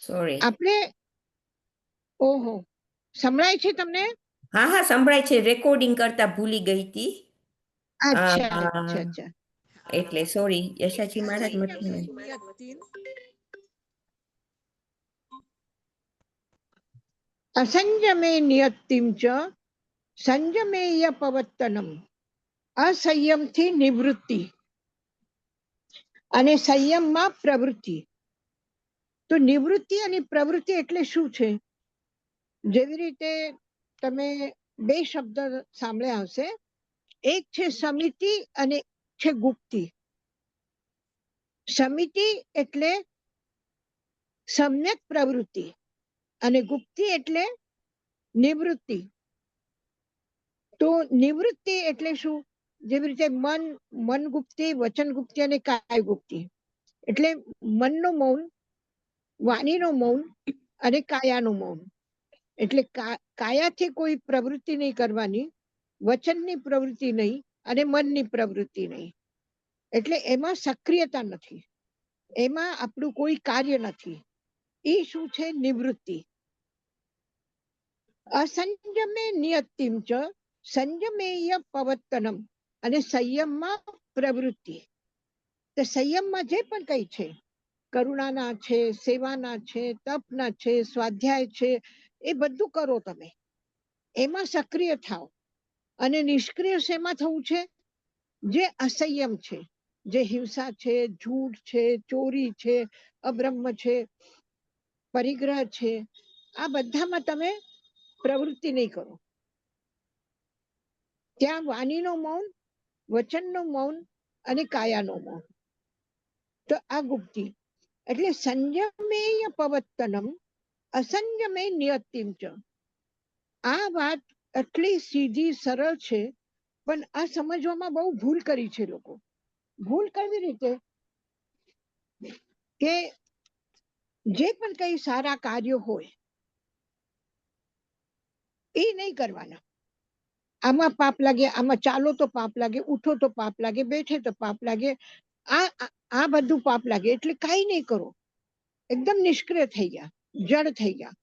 Sorry. આપણે ઓહો, સંભળાય છે તમને? હા હા સંભળાય છે, રેકોર્ડિંગ કરતા ભૂલી ગઈ હતી. અચ્છા અચ્છા અચ્છા. એટલે સોરી યશાજી મહારાજ અસંયમે નિયતિમ ચ સંયમેય પવત્તનમ. અસંયમથી નિવૃત્તિ અને સંયમમાં પ્રવૃત્તિ. તો નિવૃત્તિ અને પ્રવૃત્તિ એટલે શું છે? જેવી રીતે તમે બે શબ્દ સાંભળ્યા હશે, એક છે સમિતિ અને છે ગુપ્તિ. સમિતિ એટલે સમ્યક પ્રવૃત્તિ અને ગુપ્તિ એટલે નિવૃત્તિ. તો નિવૃત્તિ એટલે શું? જેવી રીતે મન ગુપ્તિ, વચન ગુપ્તિ અને કાય ગુપ્તિ. એટલે મનનું મૌન, વાણીનું મૌન અને કાયાનું મૌન. એટલે કાયાથી કોઈ પ્રવૃત્તિ નહીં કરવાની, વચનની પ્રવૃત્તિ નહીં અને મનની પ્રવૃત્તિ નહીં. એટલે એમાં સક્રિયતા નથી, એમાં આપણું કોઈ કાર્ય નથી. એ શું છે? નિવૃત્તિ. અસંયમે નિયતિમ ચ સંયમેય પવત્તનમ. અને સંયમમાં પ્રવૃત્તિ. તો સંયમમાં જે પણ કઈ છે, કરુણાના છે, સેવાના છે, તપના છે, સ્વાધ્યાય છે, એ બધું કરો તમે, એમાં સક્રિય થાવ. અને નિષ્ક્રિય શેમાં થવું છે? જે અસંયમ છે, જે હિંસા છે, જૂઠ છે, ચોરી છે, અબ્રહ્મ છે, પરિગ્રહ છે, આ બધામાં તમે પ્રવૃત્તિ નહીં કરો. ત્યાં વાણીનો મૌન, વચનનો મૌન અને કાયાનો મૌન. તો આ ગુપ્તિ. એટલે સંયમેય પવત્તનમ અસંયમે નિયતિમ ચ. આ વાત એટલી સીધી સરળ છે, પણ આ સમજવામાં બહુ ભૂલ કરી છે લોકો. ભૂલ કેવી રીતે? કે જે પણ કઈ સારા કાર્યો હોય એ નહીં કરવાના. આમાં પાપ લાગે, આમાં ચાલો તો પાપ લાગે, ઉઠો તો પાપ લાગે, બેઠે તો પાપ લાગે, આ બધું પાપ લાગે. એટલે કઈ નહીં કરો, એકદમ નિષ્ક્રિય થઈ ગયા, જડ થઈ ગયા.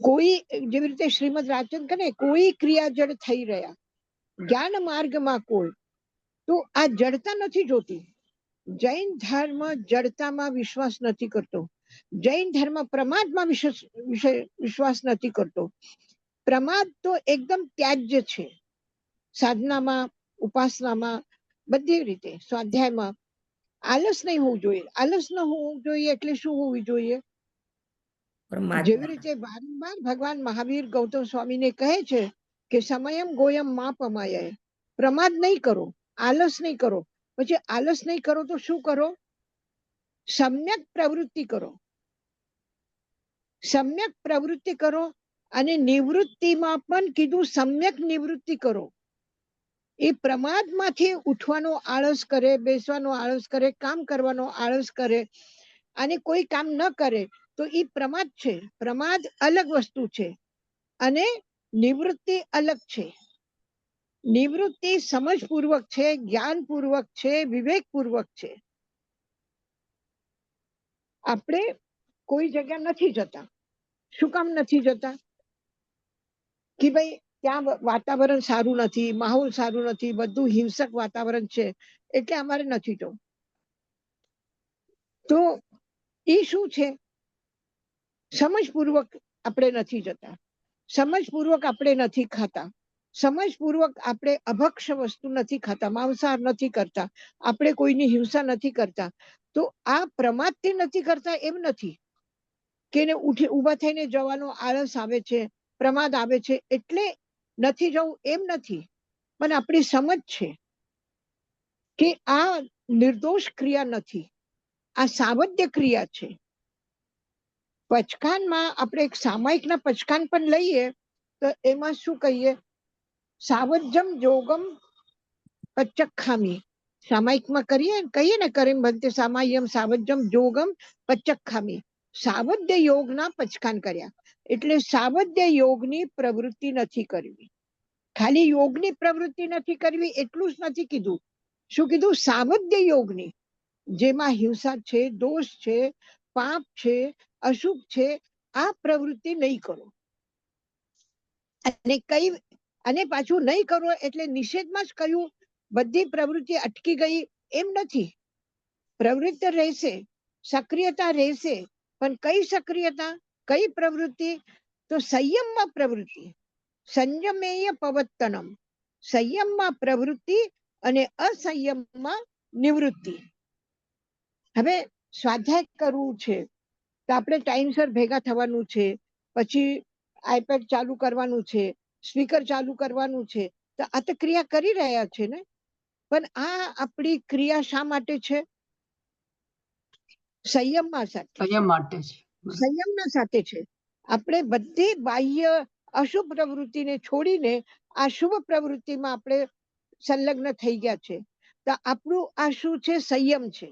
કોઈ જેવી રીતે શ્રીમદ રાજચંદ્ર કહે, કોઈ ક્રિયા જડ થઈ રહ્યા, જ્ઞાન માર્ગમાં કોઈ. તો આ જડતા નથી જોતી. જૈન ધર્મ જડતામાં વિશ્વાસ નથી કરતો. જૈન ધર્મ પ્રમાદમાં વિશ્વાસ નથી કરતો. પ્રમાદ તો એકદમ ત્યાજ્ય છે. સાધનામાં, ઉપાસનામાં, બધી રીતે, સ્વાધ્યાયમાં આલસ નહીં હોવું જોઈએ. આલસ ન હોવું જોઈએ એટલે શું હોવું જોઈએ? જેવી રીતે વારંવાર ભગવાન મહાવીર ગૌતમ સ્વામીને કહે છે કે સમયમ ગોયમ માં પમાય, પ્રમાદ નહીં કરો, આલસ નહીં કરો. પછી આલસ નહીં કરો તો શું કરો? સમ્યક પ્રવૃત્તિ કરો. સમ્યક પ્રવૃત્તિ કરો. અને નિવૃત્તિમાં પણ કીધું સમ્યક નિવૃત્તિ કરો. એ પ્રમાદમાંથી ઉઠવાનો આળસ કરે, બેસવાનો આળસ કરે, કામ કરવાનો આળસ કરે અને કોઈ કામ ન કરે તો એ પ્રમાદ છે. પ્રમાદ અલગ વસ્તુ છે અને નિવૃત્તિ અલગ છે. નિવૃત્તિ સમજપૂર્વક છે, જ્ઞાનપૂર્વક છે, વિવેકપૂર્વક છે. આપણે કોઈ જગ્યા નથી જતા. શું કામ નથી જતા? કે ભાઈ ત્યાં વાતાવરણ સારું નથી, માહોલ સારું નથી, બધું હિંસક વાતાવરણ છે, એટલે અમારે નથી જવું. તો એ શું છે? સમજપૂર્વક આપણે નથી જતા, સમજપૂર્વક આપણે નથી ખાતા, સમજપૂર્વક આપણે અભક્ષ વસ્તુ નથી ખાતા, માંસાહાર નથી કરતા, આપણે કોઈની હિંસા નથી કરતા. તો આ પ્રમાદથી નથી કરતા એમ નથી કે એને ઉભા થઈને જવાનો આળસ આવે છે, પ્રમાદ આવે છે એટલે નથી જવું એમ નથી. પણ આપણી સમજ છે કે આ નિર્દોષ ક્રિયા નથી, આ સાવધ્ય ક્રિયા છે. પચકાનમાં આપણે એક સામાયિકના પચકાન પણ લઈએ તો એમાં શું કહીએ? સાવજ્યમ જોગમ પચખામી. સામાયિકમાં કહીએ ને, કરીમ ભંતે સામાયમ સાવજ્યમ જોગમ પચખામી. સાવધ્ય યોગના પચકાન કર્યા. એટલે સાવધ્ય યોગની પ્રવૃત્તિ નથી કરવી. ખાલી યોગની પ્રવૃત્તિ નથી કરવી એટલું જ નથી કીધું. શું કીધું? સાવધ્ય યોગની. જેમાં હિંસા છે, દોષ છે, પાપ છે, અશુભ છે, આ પ્રવૃત્તિ નહીં કરો. અને પાછું નહીં કરો એટલે નિષેધમાં જ કહ્યું બધી પ્રવૃત્તિ અટકી ગઈ એમ નથી. પ્રવૃત્તિ રહેશે, સક્રિયતા રહેશે, પણ કઈ સક્રિયતા, કઈ પ્રવૃત્તિ? તો સંયમમાં પ્રવૃત્તિ, સંયમેય પવત્તનમ, સંયમમાં પ્રવૃત્તિ અને અસંયમમાં નિવૃત્તિ. હવે સ્વાધ્યાય કરવું છે તો આપણે ટાઈમસર ભેગા થવાનું છે, પછી આઈપેડ ચાલુ કરવાનું છે, સ્પીકર ચાલુ કરવાનું છે, તો આ તો ક્રિયા કરી રહ્યા છે ને. પણ આ આપણી ક્રિયા શા માટે છે? સંયમમાં સાથે, સંયમ માટે છે. સંયમના સાથે છે. આપણે બધી બાહ્ય અશુભ પ્રવૃત્તિને છોડીને આ શુભ પ્રવૃત્તિમાં આપણે સંલગ્ન થઈ ગયા છે. તો આપણું આ શું છે? સંયમ છે.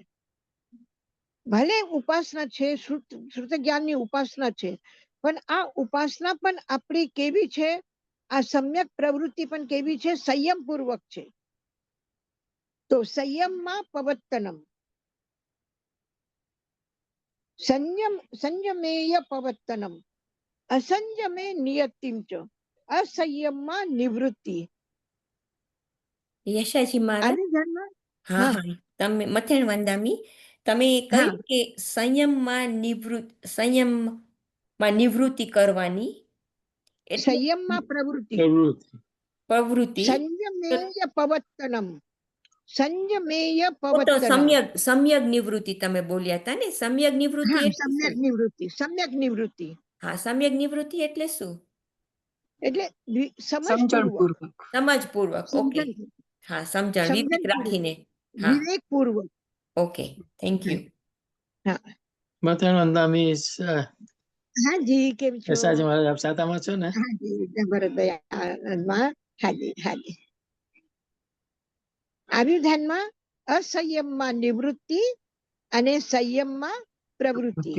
ભલે ઉપાસના છે, શ્રુત જ્ઞાનની ઉપાસના છે, પણ આ ઉપાસના પણ આપણી કેવી છે? આ સમ્યક પ્રવૃત્તિ પણ કેવી છે? સંયમ પૂર્વક છે. તો સંયમમાં પવત્તનમ, સંયમેય પવત્તનમ, અસંયમે નિયતિમ ચ, અસંયમમાં નિવૃત્તિ. યશાજી મહારાજ, આની ધ્યાનમાં હા હા હા, તમે મથેણ વંદામી, તમે હા કહ્યું કે સંયમમાં નિવૃત્તિ કરવાની, એટલે સંયમમાં પ્રવૃત્તિ, પ્રવૃત્તિ. તો સંયમેય પવત્તનમ, સંયમેય તો પવત્તનમ. સમ્યક નિવૃત્તિ તમે બોલ્યા હતા ને? સમ્યક નિવૃત્તિ હા, એટલે સમ્યક શું? નિવૃત્તિ, સમ્યક નિવૃત્તિ હા, સમ્યક નિવૃત્તિ એટલે શું? એટલે સમજણ સમજપૂર્વક, પૂર્વક. સમજપૂર્વક. ઓકે, સમજણ, હા, સમજણ, વિવેક સમજણપૂર્વક, રાખીને. હા, વિવેકપૂર્વક. Okay, thank you. હા મતન વંદામી હાજી, કેમ છો? યશાજી મહારાજ આપ સાતામાં છો ને? હાજી, જબરદસ્ત આનંદમાં. હાજી હાજી. આવ્યું ધ્યાનમાં? અસંયમમાં નિવૃત્તિ અને સંયમમાં પ્રવૃત્તિ.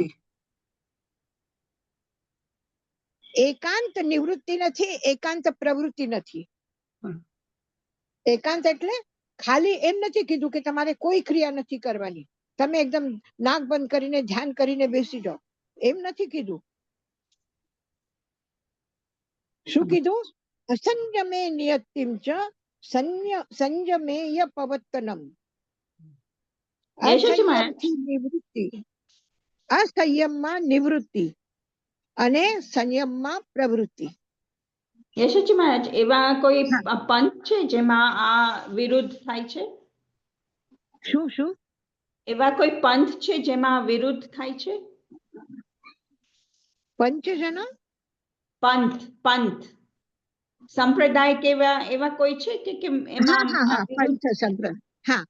એકાંત નિવૃત્તિ નથી, એકાંત પ્રવૃત્તિ નથી. એકાંત એટલે ખાલી એમ નથી કીધું કે તમારે કોઈ ક્રિયા નથી કરવાની, તમે એકદમ નાક બંધ કરીને ધ્યાન કરીને બેસી જાઓ, એમ નથી કીધું. શું કીધું? અસંયમે નિયતિમ ચ, સંયમેય પવત્તનમ. અસંયમથી નિવૃત્તિ, અસંયમમાં નિવૃત્તિ અને સંયમમાં પ્રવૃત્તિ. યશોજી મહારાજ, એવા કોઈ પંથ છે જેમાં આ વિરુદ્ધ થાય છે? શું શું? એવા કોઈ પંથ છે જેમાં વિરુદ્ધ થાય છે? પંચજન, પંથ, પંથ, સંપ્રદાય કેવા એવા કોઈ છે કે હા એમાં હા હા, વિરુદ્ધ? પંચ સંપ્રદાય. હા,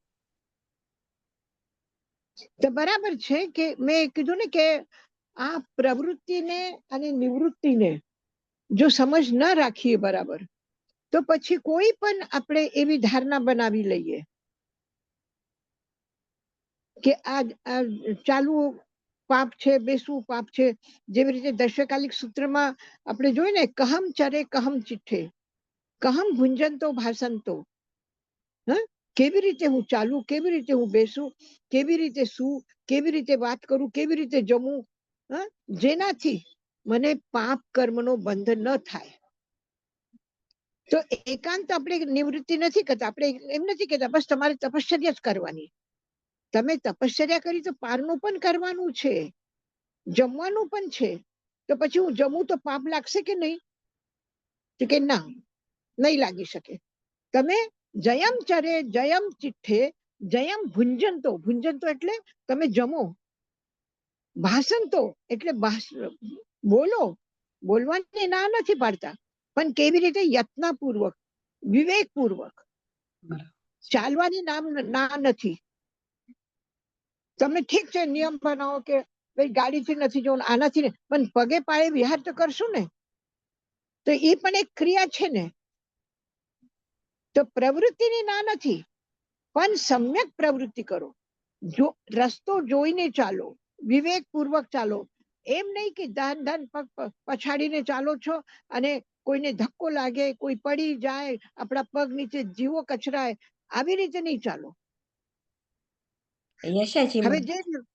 તો બરાબર છે કે મેં કીધું ને કે આ પ્રવૃત્તિને અને નિવૃત્તિને જો સમજ ન રાખીએ બરાબર, તો પછી કોઈ પણ આપણે એવી ધારણા બનાવી લઈએ કે આ ચાલવું પાપ છે, બેસવું પાપ છે. જેવી રીતે દશકાલિક સૂત્રમાં આપણે જોઈએ ને, કહમ ચરે કહમ ચિઠ્ઠે, કહમ ભુંજનતો ભાષંતો. કેવી રીતે હું ચાલું, કેવી રીતે હું બેસું, કેવી રીતે શું, કેવી રીતે વાત કરું, કેવી રીતે જમું, જેનાથી મને પાપ કર્મનો બંધ ન થાય. તો એકાંત આપણે નિવૃત્તિ નથી કરતા. આપણે એમ નથી કહેતા બસ તમારે તપશ્ચર્યા જ કરવાની. તમે તપશ્ચર્યા કરી તો પારનું પણ કરવાનું છે, જમવાનું પણ છે. તો પછી હું જમું તો પાપ લાગશે કે નહીં? તો કે ના, નહીં લાગી શકે. તમે જયમ ચરે જયમ ચિઠ્ઠે જયમ ભુંજનતો, ભુંજનતો એટલે તમે જમો, ભાષંતો એટલે બોલો, બોલવાની ના નથી પાડતા, પણ કેવી રીતે? યત્નપૂર્વક, વિવેકપૂર્વક. ચાલવાની ના નથી. તમે ઠીક છે નિયમ બનાવો કે ભાઈ ગાડીથી નથી જવું, આનાથી, પણ પગે પાયે વિહાર તો કરશું ને, તો એ પણ એક ક્રિયા છે ને. તો પ્રવૃત્તિની ના નથી, પણ સમ્યક પ્રવૃત્તિ કરો. જો રસ્તો જોઈને ચાલો, વિવેકપૂર્વક ચાલો. એમ નહીં કે ધાન ધાન પગ પછાડીને ચાલો છો અને કોઈને ધક્કો લાગે, કોઈ પડી જાય, આપણા પગ નીચે જીવો કચરાય, આવી રીતે નહીં ચાલો. યશાજી હવે મહારાજ,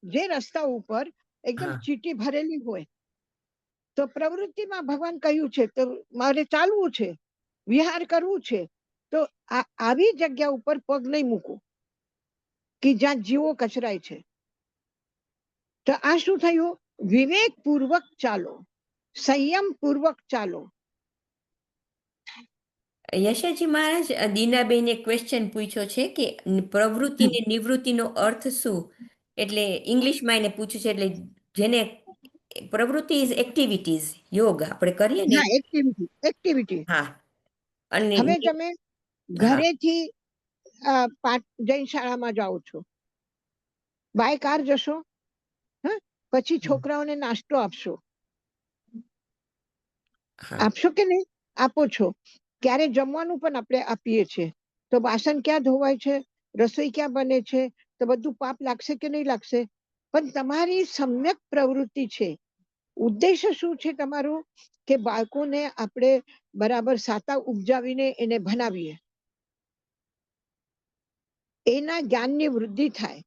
જે રસ્તા ઉપર એકદમ હા. ચીટી ભરેલી હોય તો પ્રવૃત્તિમાં ભગવાન કહ્યું છે તો મારે ચાલવું છે, વિહાર કરવું છે, તો આવી જગ્યા ઉપર પગ નહીં મૂકવું કે જ્યાં જીવો કચરાય છે. તો આ શું થયું? વિવેક પૂર્વક ચાલો, સંયમ પૂર્વક ચાલો. યશાજી મહારાજ, દીનાબેને ક્વેશ્ચન પૂછ્યો છે કે પ્રવૃત્તિ ને નિવૃત્તિનો અર્થ શું? એટલે ઇંગ્લિશમાં એને પૂછ્યું છે. એટલે જેને પ્રવૃત્તિ ઇઝ એક્ટિવિટીઝ, યોગ આપણે કરીએ ને. હા, એક્ટિવિટી. હા. અને હવે તમે હા, ઘરેથી જૈન શાળામાં જાઓ છો, બાય કાર જશો, પછી છોકરાઓને નાસ્તો આપશો, હા, આપશો કે નહીં? આપો છો. ક્યારે જમવાનું પણ આપણે આપીએ છીએ, તો વાસણ ક્યાં ધોવાય છે, રસોઈ ક્યાં બને છે, તો બધું પાપ લાગશે કે નહીં લાગશે? પણ તમારી સમ્યક પ્રવૃત્તિ છે. ઉદ્દેશ્ય શું છે તમારું? કે બાળકોને આપણે બરાબર સાતા ઉપજાવીને એને ભણાવીએ, એના જ્ઞાનની વૃદ્ધિ થાય.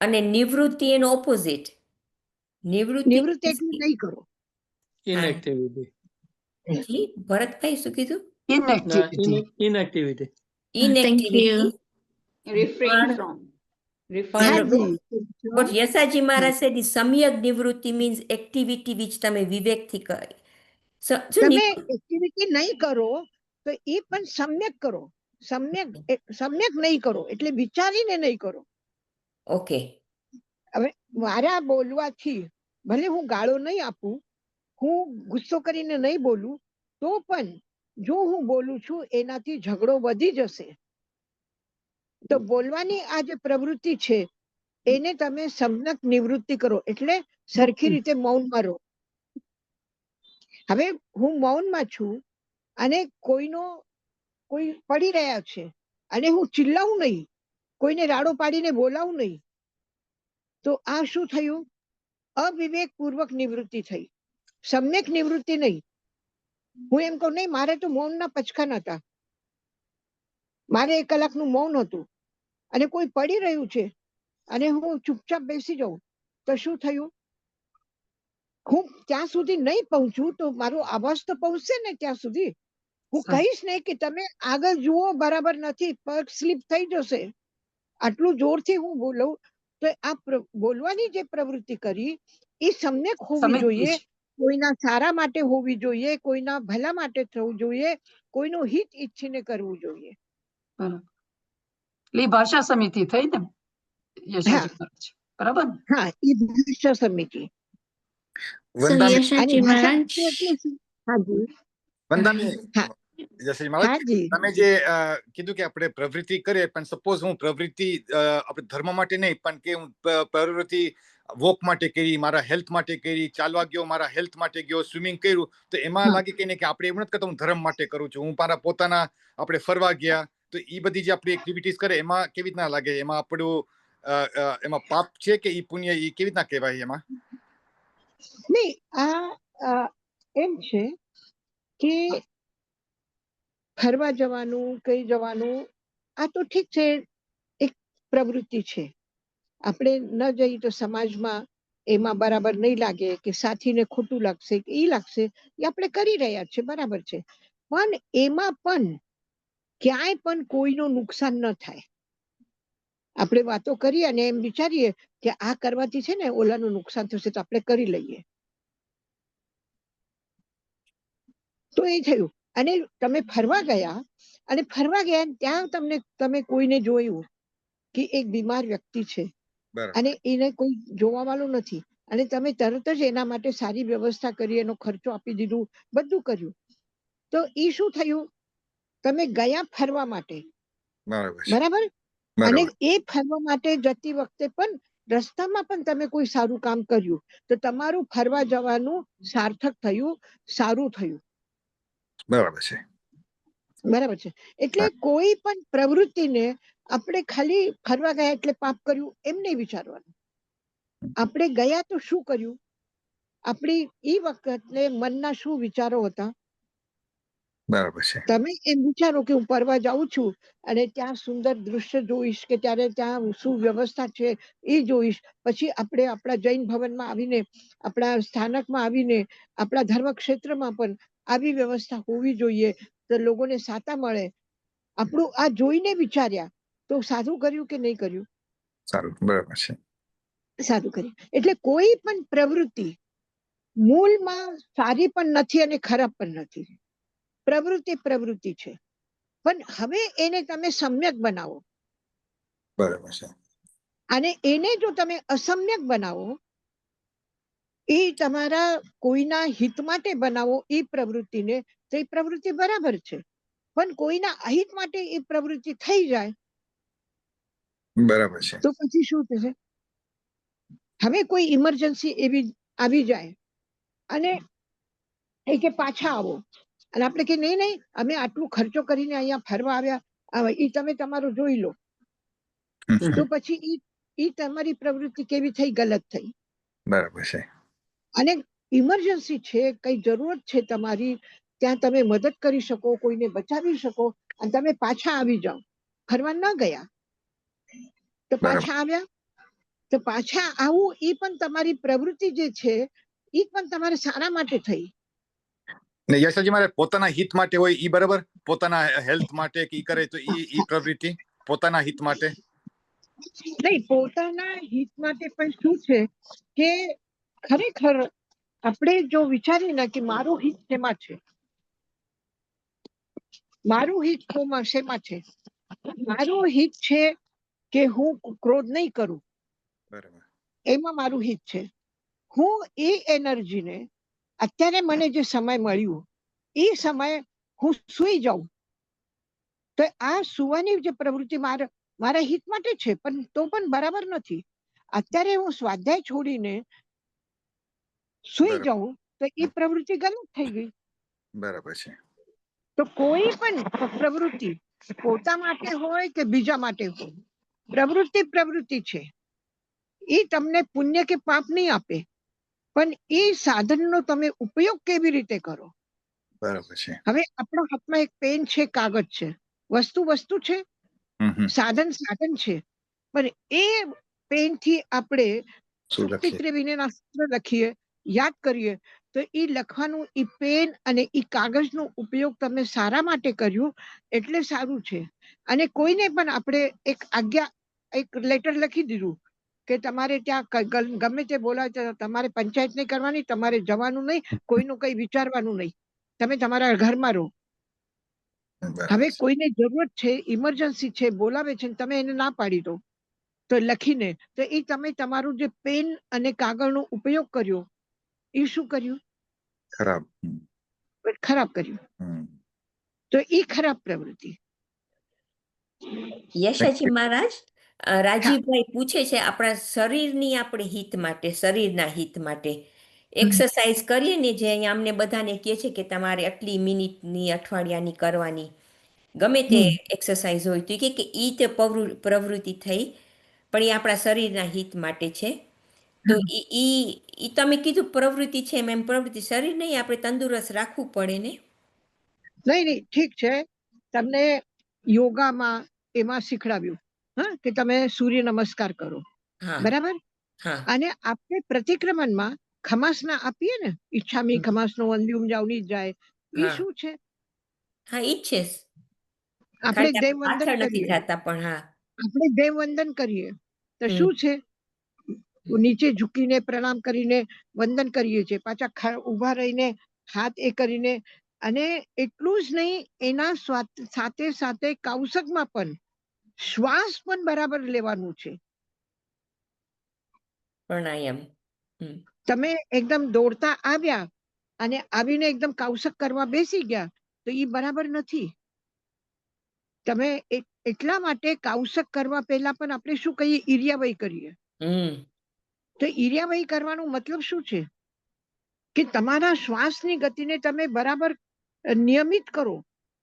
અને નિવૃત્તિ એનો ઓપોઝિટ. નિવૃત્તિ નિવૃત્તિ એટલે નહીં કરો. ઇનએક્ટિવિટી. જી ભરતભાઈ શું કીધું? ઇનએક્ટિવિટી. ઇનએક્ટિવિટી. ઇનએક્ટિવિટી. refrain પણ from. પણ હાજી. but યશાજી મહારાજ said the સમ્યક નિવૃત્તિ means activity which તમે વિવેકથી કરી. જો તમે એક્ટિવિટી નહીં કરો તો એ પણ સમ્યક કરો. સમ્યક નહીં કરો એટલે વિચારીને નહીં કરો. ઓકે. હવે મારા બોલવાથી ભલે હું ગાળો નહીં આપું, હું ગુસ્સો કરીને નહીં બોલું, તો પણ જો હું બોલું છું એનાથી ઝઘડો વધી જશે. તો બોલવાની આ જે પ્રવૃત્તિ છે એને તમે સમ્યક નિવૃત્તિ કરો, એટલે સરખી રીતે મૌનમાં રહો. હવે હું મૌનમાં છું અને કોઈ પડી રહ્યા છે અને હું ચિલ્લાવું નહીં, કોઈને રાડો પાડીને બોલાવું નહીં, તો આ શું થયું? અવિવેક પૂર્વક નિવૃત્તિ થઈ, સમ્યક નિવૃત્તિ નહીં. હું એમ કહું નહીં, મારે તો મૌનના પચકા નહોતા, મારે 1 કલાકનું મૌન હતું અને કોઈ પડી રહ્યું છે અને હું ચૂપચાપ બેસી જાઉં, તો શું થયું? હું ત્યાં સુધી નહીં પહોંચું તો મારો અવાજ તો પહોંચશે ને ત્યાં સુધી. હું કહીશ ને કે તમે આગળ જુઓ, બરાબર નથી, પગ સ્લીપ થઈ જશે, આટલું જોરથી હું બોલું, તો આ બોલવાની જે પ્રવૃત્તિ કરી એ સમ્યક હોવી જોઈએ, કોઈના સારા માટે હોવી જોઈએ, કોઈના ભલા માટે થવું જોઈએ, કોઈનું હિત ઈચ્છીને કરવું જોઈએ. એટલે ભાષા સમિતિ થઈ ને યશાજી મહારાજ, બરાબર? હા, એ ભાષા સમિતિ. વંદામી અને ભાષા સમિતિ એટલે શું? હાજી. વંદામી હા. યશસ્વી મહારાજ, હાજી. તમે જે કીધું કે આપણે પ્રવૃત્તિ કરીએ, પણ સપોઝ હું પ્રવૃત્તિ આપણે ધર્મ માટે નહીં, પણ કે હું પ્રવૃત્તિ વોક માટે કરી, મારા હેલ્થ માટે કરી, ચાલવા ગયો મારા હેલ્થ માટે ગયો, સ્વિમિંગ કર્યું, તો એમાં લાગે કે આપણે એવું નથી કરતા હું ધર્મ માટે કરું છું, હું મારા પોતાના આપણે ફરવા ગયા, તો એ બધી જે આપણી એક્ટિવિટીઝ કરે એમાં કેવી રીતના લાગે? એમાં આપણું એમાં પાપ છે કે ઈ પુણ્ય, ઈ કેવી રીતના કહેવાય એમાં? નહીં, આ એમ છે કે ફરવા જવાનું, કઈ જવાનું, આ તો ઠીક છે, એક પ્રવૃત્તિ છે. આપણે ન જઈએ તો સમાજમાં એમાં બરાબર નહીં લાગે, કે સાથીને ખોટું લાગશે, કે ઈ લાગશે, એ આપણે કરી રહ્યા છે, બરાબર છે. પણ એમાં પણ ક્યાંય પણ કોઈનું નુકસાન ન થાય. આપણે વાતો કરીએ અને એમ વિચારીએ કે આ કરવાથી છે ને ઓલાનું નુકસાન થશે, તો આપણે કરી લઈએ, તો એ થયું. અને તમે ફરવા ગયા ત્યાં તમે કોઈને જોયું કે એક બીમાર વ્યક્તિ છે અને એને કોઈ જોવા વાળું નથી, અને તમે તરત જ એના માટે સારી વ્યવસ્થા કરી, એનો ખર્ચો આપી દીધું, બધું કર્યું, તો એ શું થયું? તમે ગયા ફરવા માટે, બરાબર? અને એ ફરવા માટે જતી વખતે પણ રસ્તામાં પણ તમે કોઈ સારું કામ કર્યું, તો તમારું ફરવા જવાનું સાર્થક થયું, સારું થયું. બરાબર છે. બરાબર છે. એટલે કોઈ પણ પ્રવૃત્તિને આપણે ખાલી ફરવા ગયા એટલે પાપ કર્યું એમ નહીં વિચારવાનું. આપણે ગયા તો શું કર્યું, આપણી એ વખતે મનના શું વિચારો હતા, બરાબર છે. તમે એમ વિચારો કે હું ફરવા જાઉં છું અને ત્યાં સુંદર દૃશ્ય જોઈશ કે ત્યારે ત્યાં શું વ્યવસ્થા છે એ જોઈશ. પછી આપણે આપણા જૈન ભવનમાં આવીને, આપણા સ્થાનકમાં આવીને, આપણા ધર્મ ક્ષેત્રમાં પણ આવી વ્યવસ્થા હોવી જોઈએ તો લોકોને સાતા મળે. આપણું આ જોઈને વિચાર્યા તો સારું કર્યું કે નહીં કર્યું? સારું, બરાબર છે. સારું કર્યું. એટલે કોઈ પણ પ્રવૃત્તિ મૂળમાં સારી પણ નથી અને ખરાબ પણ નથી. પ્રવૃત્તિ છે, પણ હવે એને તમે સમ્યક બનાવો. બરાબર છે. અને એને જો તમે અસમ્યક બનાવો, એ તમારા કોઈના હિત માટે બનાવો એ પ્રવૃત્તિને, તો એ પ્રવૃત્તિ બરાબર છે. પણ કોઈના અહિત માટે એ પ્રવૃત્તિ થઈ જાય બરાબર છે. તો પછી શું થશે? હવે કોઈ ઇમરજન્સી એવી આવી જાય અને એ કે પાછા આવો, અને આપણે કે નહીં નહીં અમે આટલું ખર્ચો કરીને અહીંયા ફરવા આવ્યા, એ તમે તમારું જોઈ લો. તો પછી એ તમારી પ્રવૃત્તિ કેવી થઈ? ગલત થઈ. બરાબર છે. અને ઇમરજન્સી છે, કઈ જરૂરત છે તમારી, ત્યાં તમે મદદ કરી શકો, કોઈને બચાવી શકો, અને તમે પાછા આવી જાઓ. ફરવા ન ગયા તો પાછા આવ્યા, તો પાછા આવું એ પણ તમારી પ્રવૃત્તિ જે છે એ પણ તમારે સારા માટે થઈ. ને યશજી મારે પોતાના હિત માટે હોય ઈ બરાબર, પોતાના હેલ્થ માટે ઈ કરે તો ઈ પ્રવૃત્તિ પોતાના હિત માટે નહીં. પોતાના હિત માટે પણ શું છે કે ખરેખર આપણે જો વિચારીએ ને કે મારું હિત શેમાં છે, મારું હિત શેમાં છે? મારું હિત છે કે હું ક્રોધ નહીં કરું, બરાબર, એમાં મારું હિત છે. હું એ એનર્જીને અત્યારે મને જે સમય મળ્યું એ સમયે હું સુઈ જાઉં, તો આ સુવાની જે પ્રવૃત્તિ મારા હિત માટે છે, પણ તો પણ બરાબર નથી. અત્યારે હું સ્વાધ્યાય છોડીને સુઈ જાઉં તો એ પ્રવૃત્તિ ગલત થઈ ગઈ. બરાબર છે. તો કોઈ પણ પ્રવૃત્તિ પોતા માટે હોય કે બીજા માટે હોય, પ્રવૃત્તિ છે. એ તમને પુણ્ય કે પાપ નહીં આપે, પણ એ સાધનનો તમે ઉપયોગ કેવી રીતે કરો. બરાબર છે. હવે આપણા હાથમાં એક પેન છે, કાગળ છે, વસ્તુ છે, સાધન છે, પણ એ પેનથી આપણે લખીએ, યાદ કરીએ, તો એ લખવાનું એ પેન અને એ કાગળનો ઉપયોગ તમે સારા માટે કર્યું એટલે સારું છે. અને કોઈને પણ આપણે એક આજ્ઞા, એક લેટર લખી દીધું કે તમારે ત્યાં ગમે તે બોલાય તમારે પંચાયત નહીં કરવાની, તમારે જવાનું નહીં, કોઈનું કઈ વિચારવાનું નહીં, તમે તમારા ઘરમાં રહો. હવે કોઈને જરૂરત છે, ઇમરજન્સી છે, બોલાવે છે, તમે એને ના પાડી દો તો લખીને, તો એ તમે તમારું જે પેન અને કાગળનો ઉપયોગ કર્યો એ શું કર્યું? ખરાબ કર્યું. તો એ ખરાબ પ્રવૃત્તિ. યશાજી મહારાજ, રાજીવભાઈ પૂછે છે આપણા શરીરની આપણે હિત માટે, શરીરના હિત માટે એક્સરસાઇઝ કરીએ ને, જે અહીંયા અમને બધાને કહે છે કે તમારે આટલી મિનિટની અઠવાડિયાની કરવાની, ગમે તે એક્સરસાઇઝ હોય તો કે ઈ તે પ્રવૃત્તિ થઈ, પણ એ આપણા શરીરના હિત માટે છે. તો ઈ તમે કીધું પ્રવૃત્તિ છે, એમ પ્રવૃત્તિ શરીર નહીં, આપણે તંદુરસ્ત રાખવું પડે ને? નહીં, ઠીક છે. તમને યોગામાં એમાં શીખડાવ્યું કે તમે સૂર્ય નમસ્કાર કરો, બરાબર? અને આપણે પ્રતિક્રમણમાં ખમાસના આપીએ ને, ઈચ્છામી ખમાસનો વંદ્યુમ જાવની જાય, એ શું છે? હા, ઈ જ છે. આપણે દેવવંદન કરીએ, આપણે દેવવંદન કરીએ તો શું છે? નીચે ઝૂકીને પ્રણામ કરીને વંદન કરીએ છીએ, પાછા ઉભા રહીને હાથ એ કરીને. અને એટલું જ નહીં, એના સાથે સાથે કૌશકમાં પણ શ્વાસ પણ બરાબર લેવાનું છે. પ્રાણાયામ. તમે એકદમ દોડતા આવ્યા અને આવીને એકદમ કૌશક કરવા બેસી ગયા તો એ બરાબર નથી. તમે એટલા માટે કૌશક કરવા પહેલા પણ આપણે શું કહીએ? ઈર્યાવય કરીએ. તો ઈર્યાવય કરવાનો મતલબ શું છે? કે તમારા શ્વાસની ગતિને તમે બરાબર નિયમિત કરો,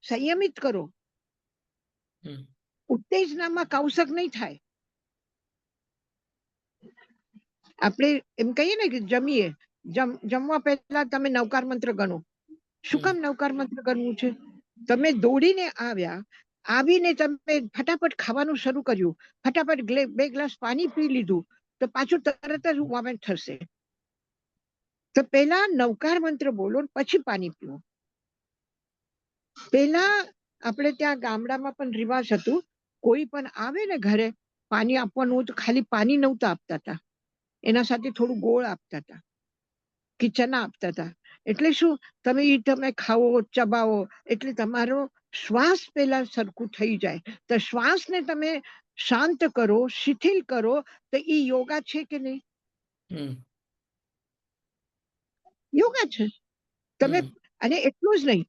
સંયમિત કરો. ઉત્તેજનામાં કૌશક નહીં થાય. આપણે એમ કહીએ ને કે જમવા પહેલા તમે નવકાર મંત્ર ગણો. શું કામ નવકાર મંત્ર ગણવું છે? તમે દોડીને આવ્યા, આવીને તમે ફટાફટ ખાવાનું શરૂ કર્યું, ફટાફટ 2 ગ્લાસ પાણી પી લીધું, તો પાછું તરત જ વોમિટ થશે. તો પહેલા નવકાર મંત્ર બોલો, પછી પાણી પીવો. પહેલા આપણે ત્યાં ગામડામાં પણ રિવાજ હતું, કોઈ પણ આવે ને ઘરે પાણી આપવાનું તો ખાલી પાણી નહોતા આપતા હતા, એના સાથે થોડું ગોળ આપતા હતા કે ચના આપતા હતા. એટલે શું, તમે ખાવો, ચબાવો, એટલે તમારો શ્વાસ પહેલા સરખું થઈ જાય. તો શ્વાસને તમે શાંત કરો, શિથિલ કરો, તો એ યોગા છે કે નહીં? યોગા છે. તમે અને એટલું જ નહીં,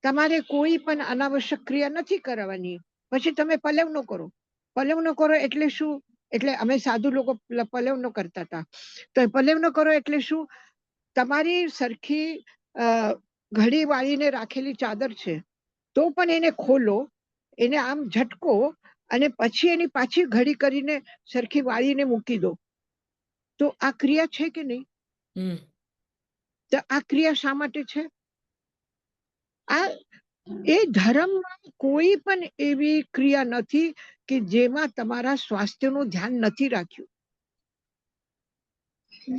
તમારે કોઈ પણ અનાવશ્યક ક્રિયા નથી કરવાની. પછી તમે પલવ ન કરો. પલવ ન કરો એટલે શું? એટલે અમે સાધુ લોકો પલવ ન કરતા હતા. તો પલવ ન કરો એટલે શું? તમારી સરખી ઘડી વાળીને રાખેલી ચાદર છે, તો પણ એને ખોલો, એને આમ ઝટકો, અને પછી એની પાછી ઘડી કરીને સરખી વાળીને મૂકી દો. તો આ ક્રિયા છે કે નહીં? તો આ ક્રિયા શા માટે છે? આ એ ધર્મમાં કોઈ પણ એવી ક્રિયા નથી કે જેમાં તમારા સ્વાસ્થ્યનું ધ્યાન નથી રાખ્યું.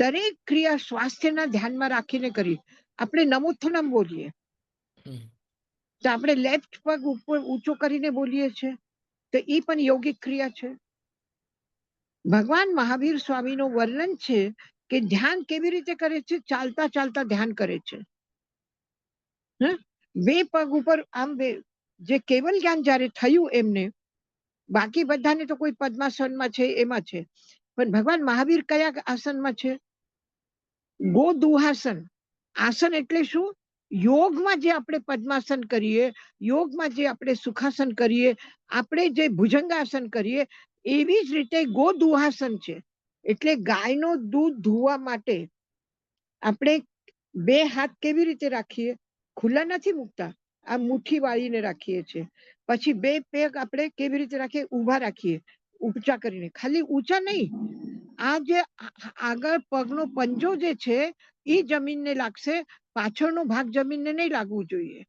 દરેક ક્રિયા સ્વાસ્થ્યના ધ્યાનમાં રાખીને કરી. આપણે નમોથનમ બોલીએ તો આપણે લેફ્ટ પગ ઉપર ઊંચો કરીને બોલીએ છીએ, તો એ પણ યોગિક ક્રિયા છે. ભગવાન મહાવીર સ્વામીનું વર્ણન છે કે ધ્યાન કેવી રીતે કરે છે? ચાલતા ચાલતા ધ્યાન કરે છે. 2 પગ ઉપર આમ જે કેવલ જ્ઞાન જ્યારે થયું એમને, બાકી બધાને તો કોઈ પદ્માસનમાં છે, એમાં છે, પણ ભગવાન મહાવીર કયા આસનમાં છે? ગોદુહાસન. આસન એટલે શું? યોગમાં જે આપણે પદ્માસન કરીએ, યોગમાં જે આપણે સુખાસન કરીએ, આપણે જે ભુજંગાસન કરીએ, એવી જ રીતે ગોદુહાસન છે. એટલે ગાયનું દૂધ ધોવા માટે આપણે 2 હાથ કેવી રીતે રાખીએ? ખુલ્લા નથી મૂકતા, આ મુઠ્ઠી વાળીને રાખીએ છીએ. પછી 2 પગ આપણે કેવી રીતે રાખીએ? ઊભા રાખીએ, ઊંચા કરીને. ખાલી ઊંચા નહીં, આ જે આગળ પગનો પંજો જે છે એ જમીનને લાગશે, પાછળનો ભાગ જમીનને નહીં લાગવું જોઈએ.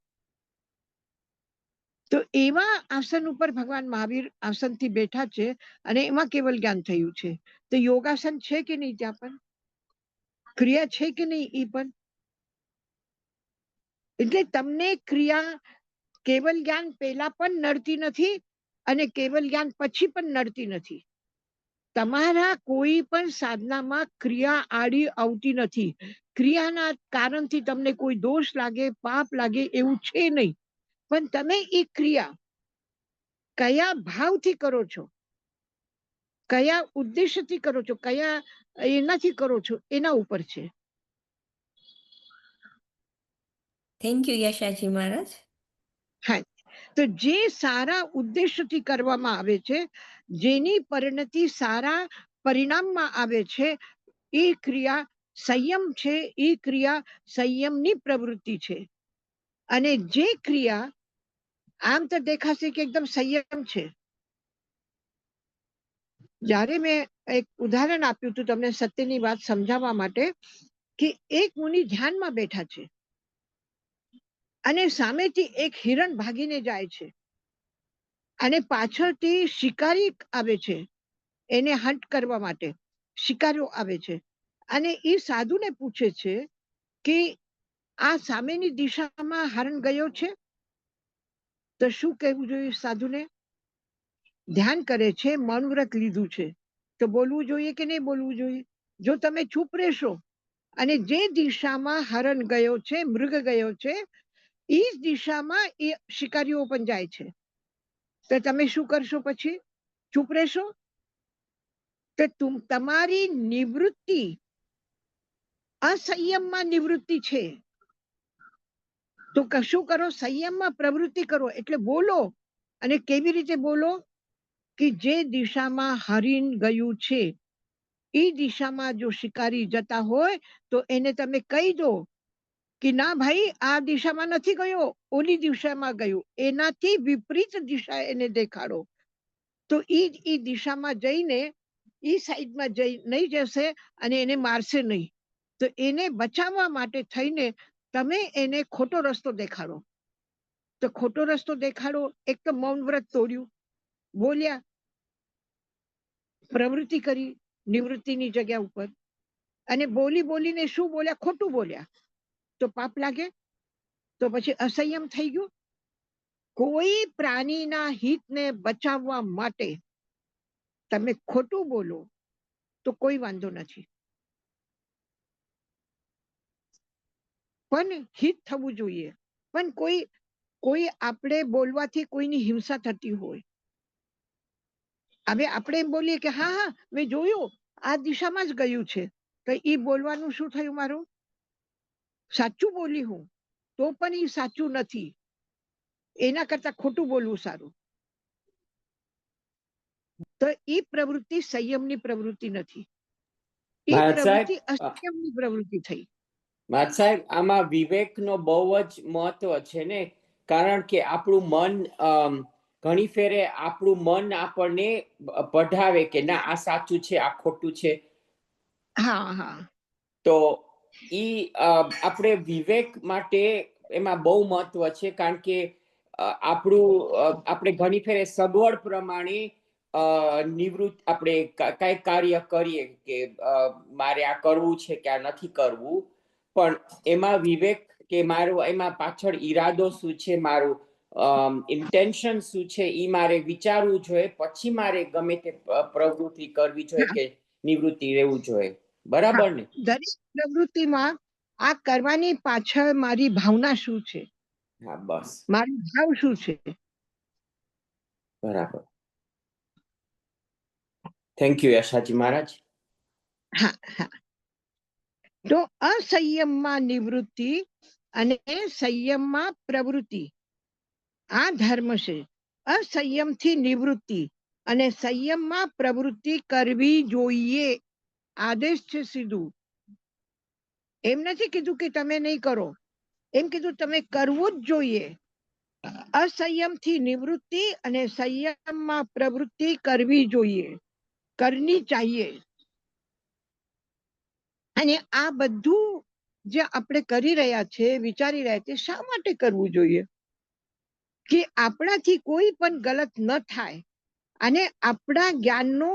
તો એવા આસન ઉપર ભગવાન મહાવીર આસનથી બેઠા છે, અને એમાં કેવલ જ્ઞાન થયું છે. તો યોગાસન છે કે નહીં? ત્યાં પણ ક્રિયા છે કે નહીં? એ પણ. એટલે તમને ક્રિયા કેવલ જ્ઞાન પહેલા પણ નડતી નથી, અને કેવલ જ્ઞાન પછી પણ નડતી નથી. તમારા કોઈ પણ સાધનામાં ક્રિયા આડી આવતી નથી. ક્રિયાના કારણથી તમને કોઈ દોષ લાગે, પાપ લાગે એવું છે નહીં. પણ તમે એ ક્રિયા કયા ભાવથી કરો છો, કયા ઉદ્દેશ્યથી કરો છો, કયા એનાથી કરો છો, એના ઉપર છે. થેન્ક યુ યશાજી મહારાજ. હા, તો જે સારા ઉદ્દેશ્યથી કરવામાં આવે છે, જેની પરિણતિ સારા પરિણામમાં આવે છે, એ ક્રિયા સંયમ છે. એ ક્રિયા સંયમની પ્રવૃત્તિ છે. અને જે ક્રિયા આમ તો દેખાશે કે એકદમ સંયમ છે, જ્યારે મેં એક ઉદાહરણ આપ્યું હતું તમને સત્યની વાત સમજાવવા માટે, કે એક મુનિ ધ્યાનમાં બેઠા છે, અને સામેથી એક હિરણ ભાગીને જાય છે, અને પાછળથી શિકારી આવે છે, એને હન્ટ કરવા માટે શિકારીઓ આવે છે, અને એ સાધુને પૂછે છે કે આ સામેની દિશામાં હરણ ગયો છે? તો શું કહેવું જોઈએ સાધુને? ધ્યાન કરે છે, મૌન વ્રત લીધું છે, તો બોલવું જોઈએ કે નહીં બોલવું જોઈએ? જો તમે ચૂપ રહેશો, અને જે દિશામાં હરણ ગયો છે, મૃગ ગયો છે, એ જ દિશામાં એ શિકારીઓ પણ જાય છે, તો તમે શું કરશો? પછી ચૂપ રહેશો? તો તમારી નિવૃત્તિ અસંયમમાં નિવૃત્તિ છે. તો કશું કરો, સંયમમાં પ્રવૃત્તિ કરો. એટલે બોલો, અને કેવી રીતે બોલો? કે જે દિશામાં હરિણ ગયું છે, એ દિશામાં જો શિકારી જતા હોય તો એને તમે કહી દો કે ના ભાઈ, આ દિશામાં નથી ગયો, ઓલી દિશામાં ગયો. એનાથી વિપરીત દિશા એને દેખાડો, તો એ દિશામાં જઈને એ સાઈડમાં નહીં જશે, અને એને મારશે નહીં. તો એને બચાવવા માટે થઈને તમે એને ખોટો રસ્તો દેખાડો. તો ખોટો રસ્તો દેખાડો, એક તો મૌન વ્રત તોડ્યું, બોલ્યા, પ્રવૃત્તિ કરી નિવૃત્તિની જગ્યા ઉપર, અને બોલીને શું બોલ્યા? ખોટું બોલ્યા, તો પાપ લાગે. તો પછી અસંયમ થઈ ગયું. કોઈ પ્રાણીના હિતને બચાવવા માટે તમે ખોટું બોલો તો કોઈ વાંધો નથી, પણ હિત થવું જોઈએ. પણ કોઈ આપણે બોલવાથી કોઈની હિંસા થતી હોય, હવે આપણે એમ બોલીએ કે હા હા મેં જોયું આ દિશામાં જ ગયું છે, તો એ બોલવાનું શું થયું? મારું સાચું બોલી હું તો પણ એ સાચું નથી, એના કરતા ખોટું બોલવું સારું. તો એ પ્રવૃત્તિ સંયમની પ્રવૃત્તિ નથી, એ મહારાજ સાહેબ, પ્રવૃત્તિ અસંયમની પ્રવૃત્તિ થઈ. મહારાજ સાહેબ, આમાં વિવેકનો બહુ જ મહત્વ છે ને, કારણ કે આપણું મન ઘણી ફેરે આપણું મન આપણને પઢાવે કે ના આ સાચું છે આ ખોટું છે. હા હા, તો ઈ આપણે વિવેક માટે એમાં બહુ મહત્વ છે, કારણ કે આપણે ઘણી ફેરે સગવડ પ્રમાણે નિવૃત્ત આપણે કઈ કાર્ય કરીએ કે મારે આ કરવું છે કે આ નથી કરવું, પણ એમાં વિવેક કે મારું એમાં પાછળ ઈરાદો શું છે, મારું ઇન્ટેન્શન શું છે, ઈ મારે વિચારવું જોઈએ, પછી મારે ગમે તે પ્રવૃત્તિ કરવી જોઈએ કે નિવૃત્તિ રહેવું જોઈએ. બરાબર ને? દરેક પ્રવૃત્તિમાં આ કરવાની પાછળ મારી ભાવના શું છે? હા, બસ મારો ભાવ શું છે? બરાબર. થેન્ક યુ યશાજી મહારાજ. હા હા. તો અસંયમમાં નિવૃત્તિ અને સંયમમાં પ્રવૃત્તિ, આ ધર્મ છે. અસંયમથી નિવૃત્તિ અને સંયમમાં પ્રવૃત્તિ કરવી જોઈએ. આદેશ છે સીધું. એમ નથી કીધું કે તમે નહીં કરો, એમ કીધું તમે કરવું જ જોઈએ. અસંયમથી નિવૃત્તિ અને સંયમમાં પ્રવૃત્તિ કરવી જોઈએ, કરની ચાહીએ. અને આ બધું જે આપણે કરી રહ્યા છે, વિચારી રહ્યા છે, શા માટે કરવું જોઈએ? કે આપણાથી કોઈ પણ ગલત ન થાય અને આપણા જ્ઞાનનો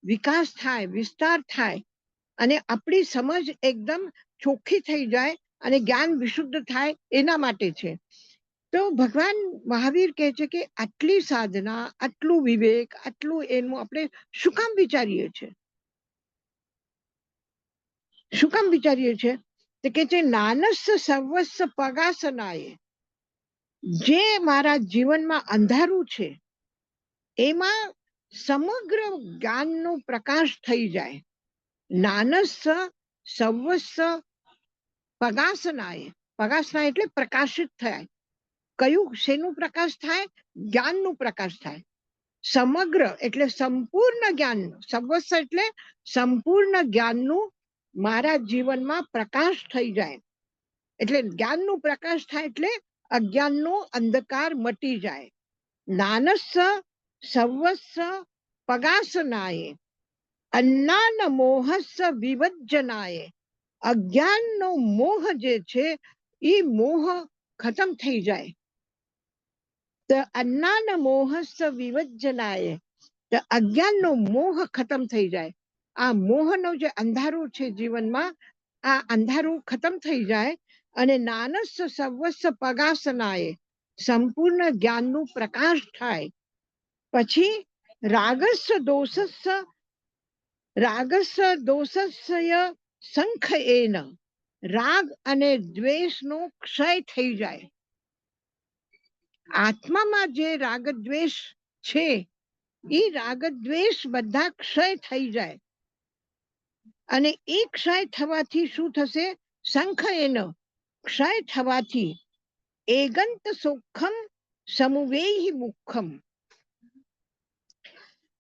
વિકાસ થાય, વિસ્તાર થાય, અને આપણી સમજ એકદમ ચોખ્ખી થઈ જાય અને જ્ઞાન વિશુદ્ધ થાય, એના માટે છે. તો ભગવાન મહાવીર કહે છે કે આટલી સાધના, આટલું વિવેક, આટલું એનું આપણે શું કામ વિચારીએ છીએ? શું કામ વિચારીએ છીએ? તો કે છે નાનસ સર્વસ્વ પગાસનાય, જે મારા જીવનમાં અંધારું છે એમાં સમગ્ર જ્ઞાનનો પ્રકાશ થઈ જાય. નાનસ સર્વસ્વ પગાસનાય, પગાસનાય એટલે પ્રકાશિત થાય. કયું શેનું પ્રકાશ થાય? જ્ઞાનનું પ્રકાશ થાય. સમગ્ર એટલે સંપૂર્ણ જ્ઞાન, સર્વસ્વ એટલે સંપૂર્ણ જ્ઞાનનું મારા જીવનમાં પ્રકાશ થઈ જાય. એટલે જ્ઞાનનું પ્રકાશ થાય એટલે અજ્ઞાનનો અંધકાર મટી જાય. નાનસ સર્વસ્વ પગાસનાય અજ્ઞાન મોહસ્સ વિવજ્જનાય, અજ્ઞાનનો મોહ જે છે એ મોહ ખતમ થઈ જાય. તો અજ્ઞાન મોહસ્સ વિવજ્જનાય, તો અજ્ઞાનનો મોહ ખતમ થઈ જાય. આ મોહનો જે અંધારું છે જીવનમાં, આ અંધારું ખતમ થઈ જાય અને નાનસ સર્વસ્વ પગાસનાય, સંપૂર્ણ જ્ઞાનનું પ્રકાશ થાય. પછી રાગસ દોષસ્ય સંખ એન, રાગ અને દ્વેષનો ક્ષય થઈ જાય. આત્મામાં જે રાગ દ્વેષ છે એ રાગ દ્વેષ બધા ક્ષય થઈ જાય. અને એ ક્ષય થવાથી શું થશે? સંખ એન, ક્ષય થવાથી એગંત સુખમ સમુવેહી મુખમ,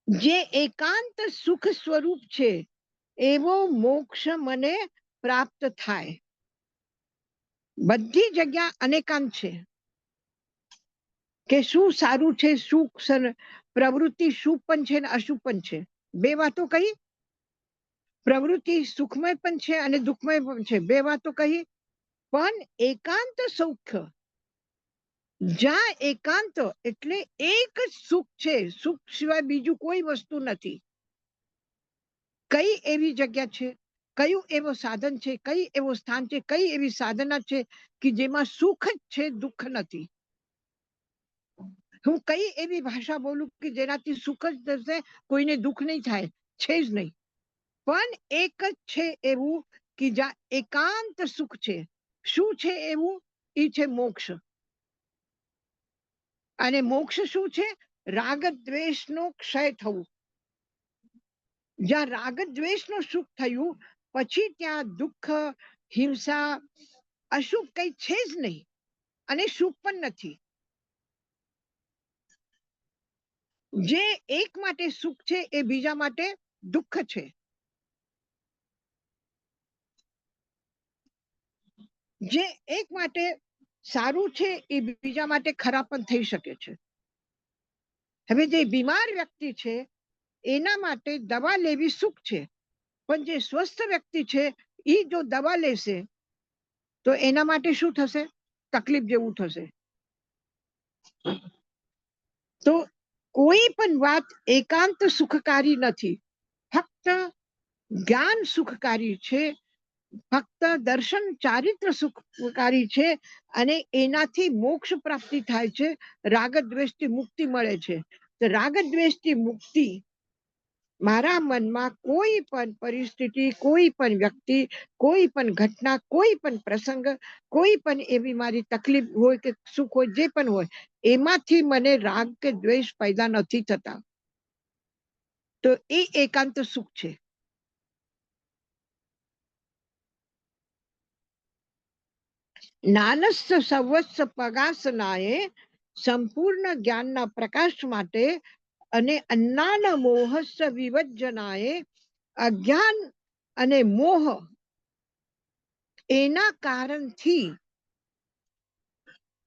જે એકાંત સુખ સ્વરૂપ છે એવો મોક્ષ મને પ્રાપ્ત થાય. બધી જગ્યા અનેકાંત છે કે શું સારું છે, શું પ્રવૃત્તિ શુભ પણ છે ને અશુભ પણ છે. બે વાતો કહી. પ્રવૃત્તિ સુખમય પણ છે અને દુઃખમય પણ છે, બે વાતો કહી. પણ એકાંત સુખ જ્યાં એકાંત એટલે એક જ સુખ છે, સુખ સિવાય બીજું કોઈ વસ્તુ નથી. કઈ એવી જગ્યા છે, કયું એવો સાધન છે, કઈ એવો સ્થાન છે, કઈ એવી સાધના છે કે જેમાં સુખ જ છે, દુઃખ નથી? હું કઈ એવી ભાષા બોલું કે જેનાથી સુખ જ થશે, કોઈને દુઃખ નહીં થાય? છે જ નહીં. પણ એક જ છે એવું કે જ્યાં એકાંત સુખ છે. શું છે એવું? એ છે મોક્ષ. અને મોક્ષ શું છે? રાગ દ્વેષ નો ક્ષય થવું. જ્યાં રાગ દ્વેષ નું સુખ થયું પછી ત્યાં દુઃખ, હિંસા, અશુભ કઈ છે જ નહીં, અને સુખ પણ નથી. જે એક માટે સુખ છે એ બીજા માટે દુઃખ છે. જે એક માટે સારું છે એ બીજા માટે ખરાબ પણ થઈ શકે છે. હવે જે બીમાર વ્યક્તિ છે એના માટે દવા લેવી સુખ છે, પણ જે સ્વસ્થ વ્યક્તિ છે એ જો દવા લેશે તો એના માટે શું થશે? તકલીફ જેવું થશે. તો કોઈ પણ વાત એકાંત સુખકારી નથી. ફક્ત જ્ઞાન સુખકારી છે, ફક્ત દર્શન ચારિત્ર સુખકારી છે, અને એનાથી મોક્ષ પ્રાપ્તિ થાય છે, રાગ દ્વેષથી મુક્તિ મળે છે. તો રાગ દ્વેષથી મુક્તિ મારા મનમાં કોઈ પણ પરિસ્થિતિ, કોઈ પણ વ્યક્તિ, કોઈ પણ ઘટના, કોઈ પણ પ્રસંગ, કોઈ પણ એવી મારી તકલીફ હોય કે સુખ હોય, જે પણ હોય, એમાંથી મને રાગ કે દ્વેષ પેદા નથી થતા. તો એ એકાંત સુખ છે. નાનસ્થ સવસ્થ પગાસનાએ સંપૂર્ણ જ્ઞાનના પ્રકાશ માટે અને અજ્ઞાન મોહસ્સ વિવજ્જનાએ અજ્ઞાન અને મોહ એના કારણથી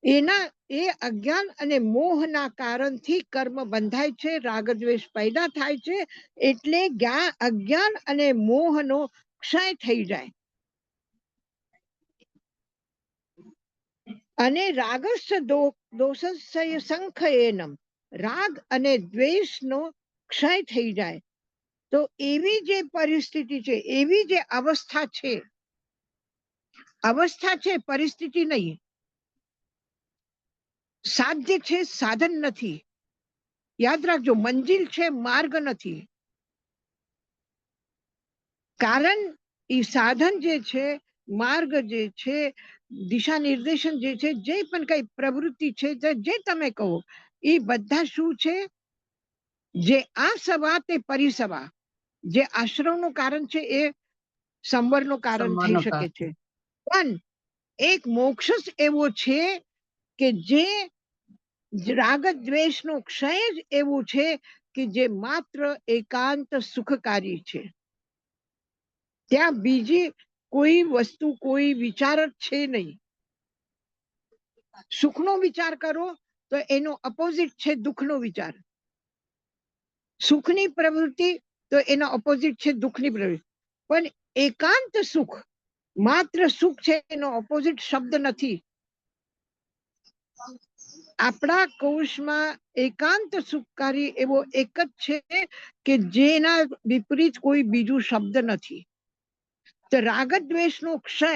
એ અજ્ઞાન અને મોહના કારણથી કર્મ બંધાય છે, રાગ દ્વેષ પેદા થાય છે. એટલે અજ્ઞાન અને મોહનો ક્ષય થઈ જાય. અને રાગસ્સ દોષસ્ય સંખયેનમ, રાગ અને દ્વેષનો ક્ષય થઈ જાય. તો એવી જે પરિસ્થિતિ છે, એવી જે અવસ્થા છે, પરિસ્થિતિ નહીં. સાધ્ય છે, સાધન નથી. યાદ રાખજો, મંજિલ છે, માર્ગ નથી. કારણ એ સાધન જે છે, માર્ગ જે છે, દિશા નિર્દેશન જે છે, જે પણ કઈ પ્રવૃત્તિ છે, જે તમે કહો, એ બધા શું છે? જે આ સભા તે પરિસભા, જે આશ્રમનું કારણ છે એ સંવરનું કારણ થઈ સંવરનું શકે કારણ. છે. પણ એક મોક્ષ જ એવો છે કે જે રાગ દ્વેષનો ક્ષય જ એવું છે કે જે માત્ર એકાંત સુખકારી છે. ત્યાં બીજી કોઈ વસ્તુ, કોઈ વિચાર જ છે નહીં. સુખનો વિચાર કરો તો એનો ઓપોઝિટ છે દુઃખનો વિચાર. સુખની પ્રવૃત્તિ તો એનો ઓપોઝિટ છે દુઃખની પ્રવૃત્તિ. પણ એકાંત સુખ, માત્ર સુખ છે, એનો ઓપોઝિટ શબ્દ નથી. આપણા કોષમાં એકાંત સુખકારી એવો એક જ છે કે જેના વિપરીત કોઈ બીજું શબ્દ નથી. તો રાગ દ્વેષનો ક્ષય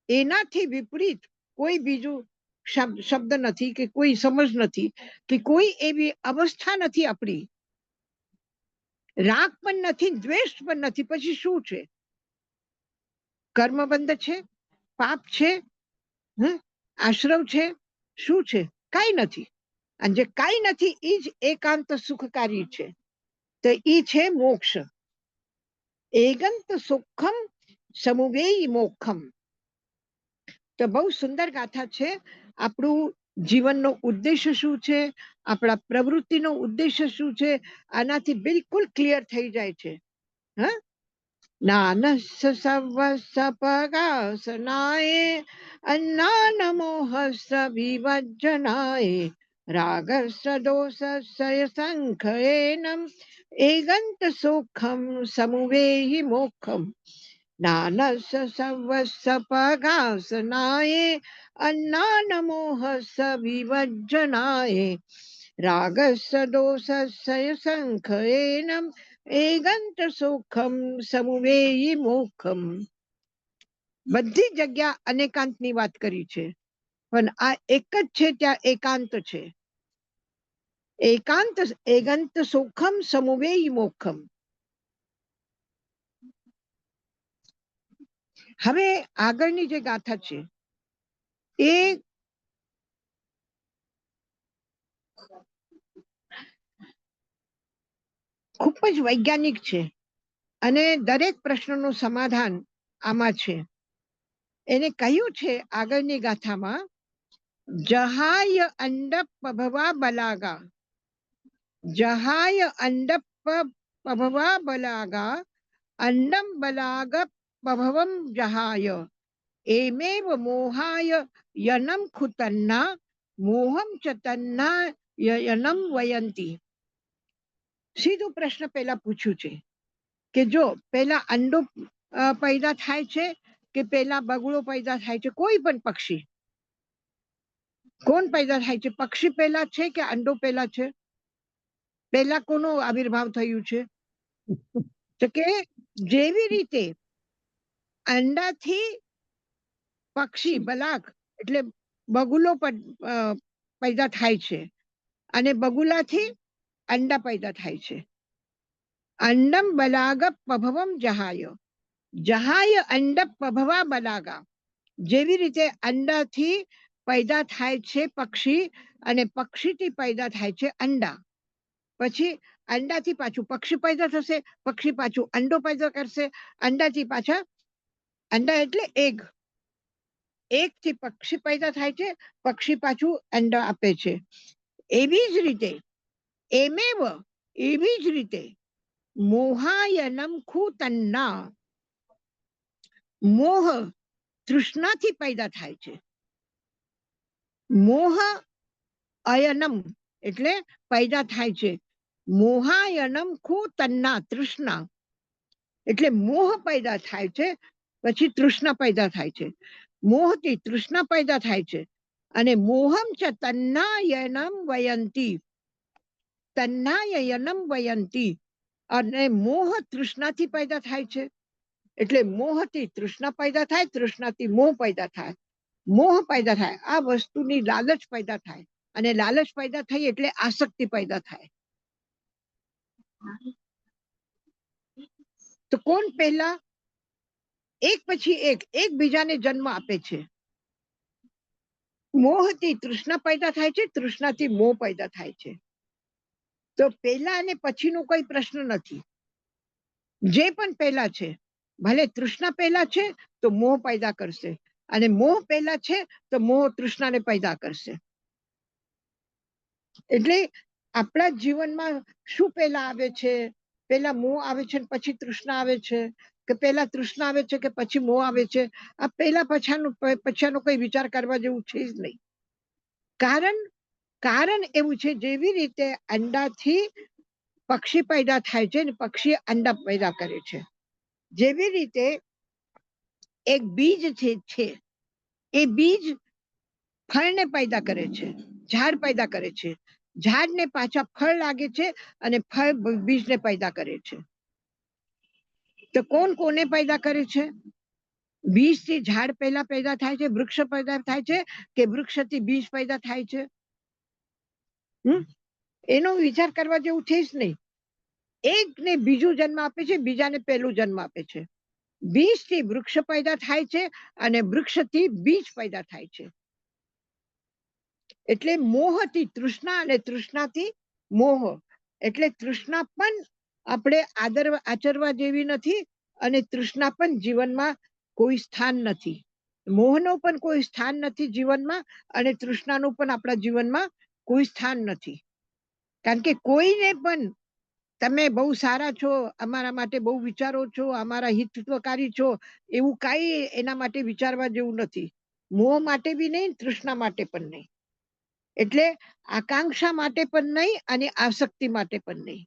એનાથી વિપરીત કોઈ બીજું શબ્દ નથી, કે કોઈ સમજ નથી, કે કોઈ એવી અવસ્થા નથી આપણી. રાગ પણ નથી, દ્વેષ પણ નથી. પછી શું છે? કર્મબંધ છે, પાપ છે, આશ્રવ છે, શું છે? કઈ નથી. અને જે કઈ નથી એ જ એકાંત સુખકારી છે. તો એ છે મોક્ષ. એગંત સુખમ સમુવેય મોક્ષમ. તો બહુ સુંદર ગાથા છે. આપણું જીવનનો ઉદ્દેશ્ય શું છે, આપણા પ્રવૃત્તિનો ઉદ્દેશ્ય શું છે, આનાથી બિલકુલ ક્લિયર થઈ જાય છે. નાનસ્સ સવસ્સ પગાસનાય અજ્ઞાન મોહસ્સ વિવજ્જનાય રાગસ્સ દોષસ્ય સંખયેનમ એગંત સુખમ સમુવેહી મોક્ષમ. જ્ઞાનસ સર્વસપગાસનાય અન્નાનમોહસ વિવજ્જનાય રાગસ દોષસ્ય સંખયેનમ એગંત સુખમ સમુવેયી મોખમ. બધી જગ્યા અનેકાંતની વાત કરી છે, પણ આ એક જ છે ત્યાં એકાંત છે. એકાંત એગંત સુખમ સમુવેયી મોખમ. હવે આગળની જે ગાથા છે એ ખૂબ જ વૈજ્ઞાનિક છે અને દરેક પ્રશ્નનું સમાધાન આમાં છે. એને કહ્યું છે આગળની ગાથામાં, જહાય અંડપ પભવા બલાગા, જહાય અંડપ પભવા બલાગા અંડમ બલાગ પભવમ જહાય એમેવ મોહાય યનમ ખુતન્ના મોહમ ચતન્ના યનમ વયંતી. સીધું પ્રશ્ન પહેલા પૂછ્યું છે કે જો પહેલા અંડો પેદા થાય છે કે પહેલા બગડો પેદા થાય છે? કોઈ પણ પક્ષી, કોણ પેદા થાય છે? પક્ષી પહેલા છે કે અંડો પહેલા છે? પહેલા કોનો આવિર્ભાવ થયું છે? તો કે જેવી રીતે અંડાથી પક્ષી બલાક એટલે બગુલો પેદા થાય છે અને બગુલાથી અંડા પેદા થાય છે. અંડમ બલાગ પભવમ જહાય, જહાય અંડ પભવા બલાગા. જેવી રીતે અંડાથી પેદા થાય છે પક્ષી અને પક્ષીથી પેદા થાય છે અંડા, પછી અંડાથી પાછું પક્ષી પેદા થશે, પક્ષી પાછું અંડો પેદા કરશે, અંડાથી પાછા અંડા એટલે એગ, એગ થી પક્ષી પેદા થાય છે, પક્ષી પાછું અંડા આપે છે. એવી જ રીતે એમેવ એવી જ રીતે મોહાયનમ ખુતન્ના, મોહ તૃષ્ણાથી પેદા થાય છે. મોહ અયનમ એટલે પેદા થાય છે. મોહાયનમ ખુતન્ના તૃષ્ણા એટલે મોહ પેદા થાય છે, પછી તૃષ્ણા પેદા થાય છે. મોહથી તૃષ્ણા પેદા થાય છે અને મોહમ ચ તન્નાયનમ વયંતી, તન્નાયનમ વયંતી. અને મોહ તૃષ્ણાથી પેદા થાય છે એટલે મોહથી તૃષ્ણા પેદા થાય, તૃષ્ણાથી મોહ પેદા થાય, મોહ પેદા થાય, આ વસ્તુની લાલચ પેદા થાય અને લાલચ પેદા થઈ એટલે આસક્તિ પેદા થાય. તો કોણ પહેલા? એક પછી એક એકબીજાને જન્મ આપે છે. મોહથી તૃષ્ણા પેદા થાય છે, તૃષ્ણાથી મોહ પેદા થાય છે. તો પહેલા અને પછીનો કોઈ પ્રશ્ન નથી. જે પણ પહેલા છે, ભલે તૃષ્ણા પહેલા છે તો મોહ પેદા કરશે, અને મોહ પહેલા છે તો મોહ તૃષ્ણાને પેદા કરશે. એટલે આપણા જીવનમાં શું પહેલા આવે છે? પહેલા મોહ આવે છે પછી તૃષ્ણા આવે છે, કે પહેલા તૃષ્ણા આવે છે કે પછી મોહ આવે છે? આ પહેલા પછાનો કોઈ વિચાર કરવા જેવું છે જ નહીં. કારણ એવું છે, જેવી રીતે અંડાથી પક્ષી પેદા થાય છે ને પક્ષી અંડા પેદા કરે છે, જેવી રીતે એક બીજ છે એ બીજ ફળને પેદા કરે છે, ઝાડ પેદા કરે છે, ઝાડને પાછા ફળ લાગે છે અને ફળ બીજને પેદા કરે છે. તો કોણ કોને પેદા કરે છે? બીજથી ઝાડ પહેલા પેદા થાય છે, વૃક્ષ પેદા થાય છે, કે વૃક્ષથી બીજ પેદા થાય છે? એનો વિચાર કરવા જેવું છે જ નહીં. એકને બીજું જન્મ આપે છે, બીજાને પહેલું જન્મ આપે છે. બીજથી વૃક્ષ પેદા થાય છે અને વૃક્ષથી બીજ પેદા થાય છે. એટલે મોહથી તૃષ્ણા અને તૃષ્ણાથી મોહ. એટલે તૃષ્ણા પણ આપણે આચરવા જેવી નથી અને તૃષ્ણા પણ જીવનમાં કોઈ સ્થાન નથી. મોહનો પણ કોઈ સ્થાન નથી જીવનમાં અને તૃષ્ણાનું પણ આપણા જીવનમાં કોઈ સ્થાન નથી. કારણ કે કોઈને પણ તમે બહુ સારા છો, અમારા માટે બહુ વિચારો છો, અમારા હિતત્વકારી છો, એવું કાંઈ એના માટે વિચારવા જેવું નથી. મોહ માટે બી નહીં, તૃષ્ણા માટે પણ નહીં. એટલે આકાંક્ષા માટે પણ નહીં અને આસક્તિ માટે પણ નહીં,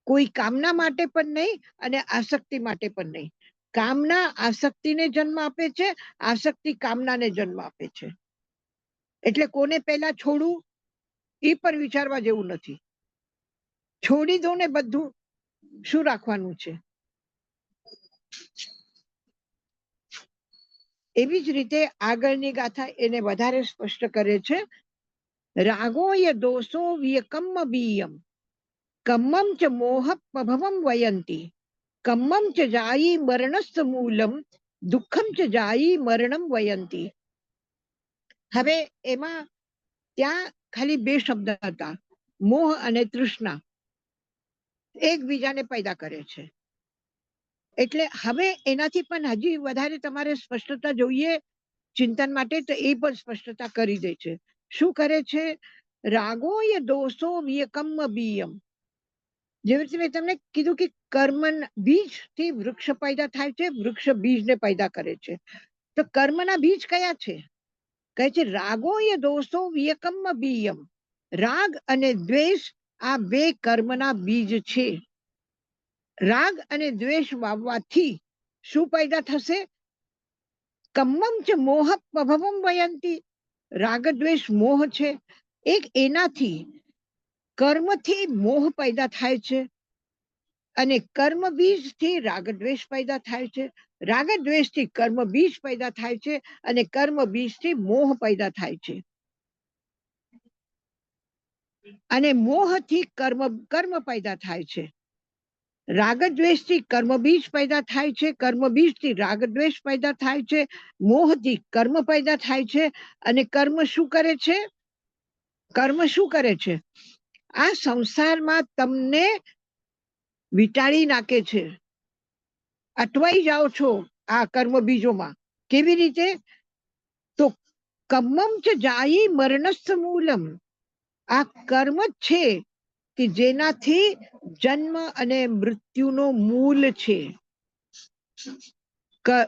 કોઈ કામના માટે પણ નહીં અને આસક્તિ માટે પણ નહીં. કામના આસક્તિને જન્મ આપે છે, આસક્તિ કામનાને જન્મ આપે છે. એટલે કોને પહેલા છોડવું એ પર વિચારવા જેવું નથી. છોડી દો ને બધું, શું રાખવાનું છે. એવી જ રીતે આગળની ગાથા એને વધારે સ્પષ્ટ કરે છે. રાગોય દોષો વ્યકમ્મ બીયમ કમ્મમ ચ મોહ પભવમ વયંતી કમ્મમ ચ જાયી મરણસ્થ મૂલમ દુઃખમ ચ જાયી મરણમ વયંતી. હવે એમાં ત્યાં ખાલી બે શબ્દ હતા, મોહ અને તૃષ્ણા, એકબીજાને પેદા કરે છે. એટલે હવે એનાથી પણ હજી વધારે તમારે સ્પષ્ટતા જોઈએ ચિંતન માટે, તો એ પણ સ્પષ્ટતા કરી દે છે. શું કરે છે? રાગોય દોષો વ્યકમ્મ બીયમ. જેવી રીતે મેં તમને કીધું કે કર્મ બીજ થી વૃક્ષ પેદા થાય છે, વૃક્ષ બીજને પેદા કરે છે. તો કર્મના બીજ કયા છે? કહે છે રાગોય દોષો વ્યકમ્મ બીયમ. રાગ અને દ્વેષ આ બે કર્મના બીજ છે. રાગ અને દ્વેષ વાવવાથી શું પેદા થશે? કમ્મમ ચ મોહ પભવમ વયંતી. રાગ દ્વેષ મોહ છે, એક એનાથી કર્મથી મોહ પેદા થાય છે, અને કર્મ બીજ થી રાગ દ્વેષ પેદા થાય છે. રાગ દ્વેષ થી કર્મ બીજ પેદા થાય છે, અને કર્મ બીજ થી મોહ પેદા થાય છે. અને મોહ થી કર્મ પેદા થાય છે. રાગ દ્વેષ થી કર્મ બીજ પેદા થાય છે, કર્મ બીજ થી રાગ દ્વેષ પેદા થાય છે, મોહ થી કર્મ પેદા થાય છે. અને કર્મ શું કરે છે? કર્મ શું કરે છે? આ સંસારમાં તમને વિટાળી નાખે છે, અટવાઈ જાઓ છો આ કર્મ બીજોમાં. કેવી રીતે? તો કમ્મમ ચ જાયી મરણસ્થ મૂલમ. આ કર્મ જ છે કે જેનાથી જન્મ અને મૃત્યુનો મૂલ છે.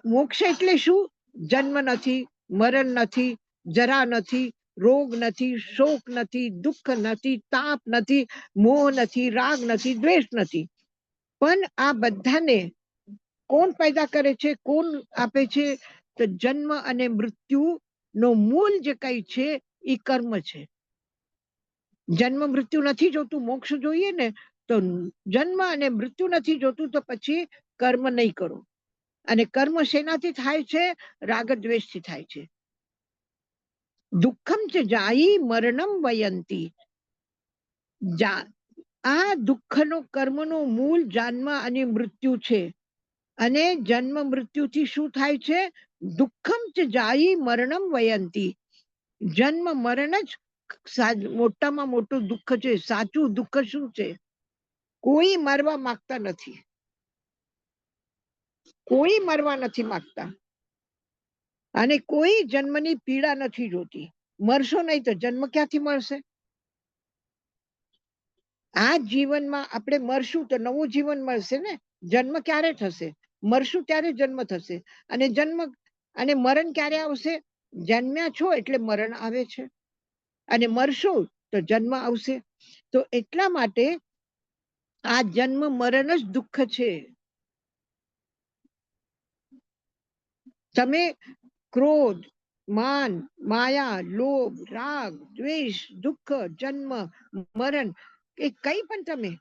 મોક્ષ એટલે શું? જન્મ નથી, મરણ નથી, જરા નથી, રોગ નથી, શોક નથી, દુઃખ નથી, તાપ નથી, મોહ નથી, રાગ નથી, દ્વેષ નથી. પણ આ બધાને કોણ પેદા કરે છે, કોણ આપે છે? તો જન્મ અને મૃત્યુ નો મૂળ જે કઈ છે એ કર્મ છે. જન્મ મૃત્યુ નથી જોતું, મોક્ષ જોઈએ ને, તો જન્મ અને મૃત્યુ નથી જોતું, તો પછી કર્મ નહીં કરો. અને કર્મ શેનાથી થાય છે? રાગ દ્વેષથી થાય છે. દુઃખમ ચ જાયી મરણમ વયંતી. આ દુઃખનો કર્મનો મૂળ જન્મ અને મૃત્યુ છે. અને જન્મ મૃત્યુથી શું થાય છે? દુઃખમ ચ જાયી મરણમ વયંતી. જન્મ મરણ જ મોટામાં મોટું દુઃખ છે. સાચું દુઃખ શું છે? કોઈ મરવા માંગતા નથી, કોઈ મરવા નથી માંગતા, અને કોઈ જન્મની પીડા નથી જોતી. મરશો નહીં તો જન્મ ક્યાંથી મળશે? આ જીવનમાં આપણે મરશું તો નવું જીવન મળશે ને. જન્મ ક્યારે થશે? મરશું ત્યારે જન્મ થશે. અને જન્મ અને મરણ ક્યારે આવશે? જન્મ્યા છો એટલે મરણ આવે છે, અને મરશું તો જન્મ આવશે. તો એટલા માટે આ જન્મ મરણ જ દુઃખ છે. તમે ક્રોધ, માન, માયા, લોભ, રાગ, દ્વેષ, દુઃખ, જન્મ, મરણ એ કઈ પણ તમે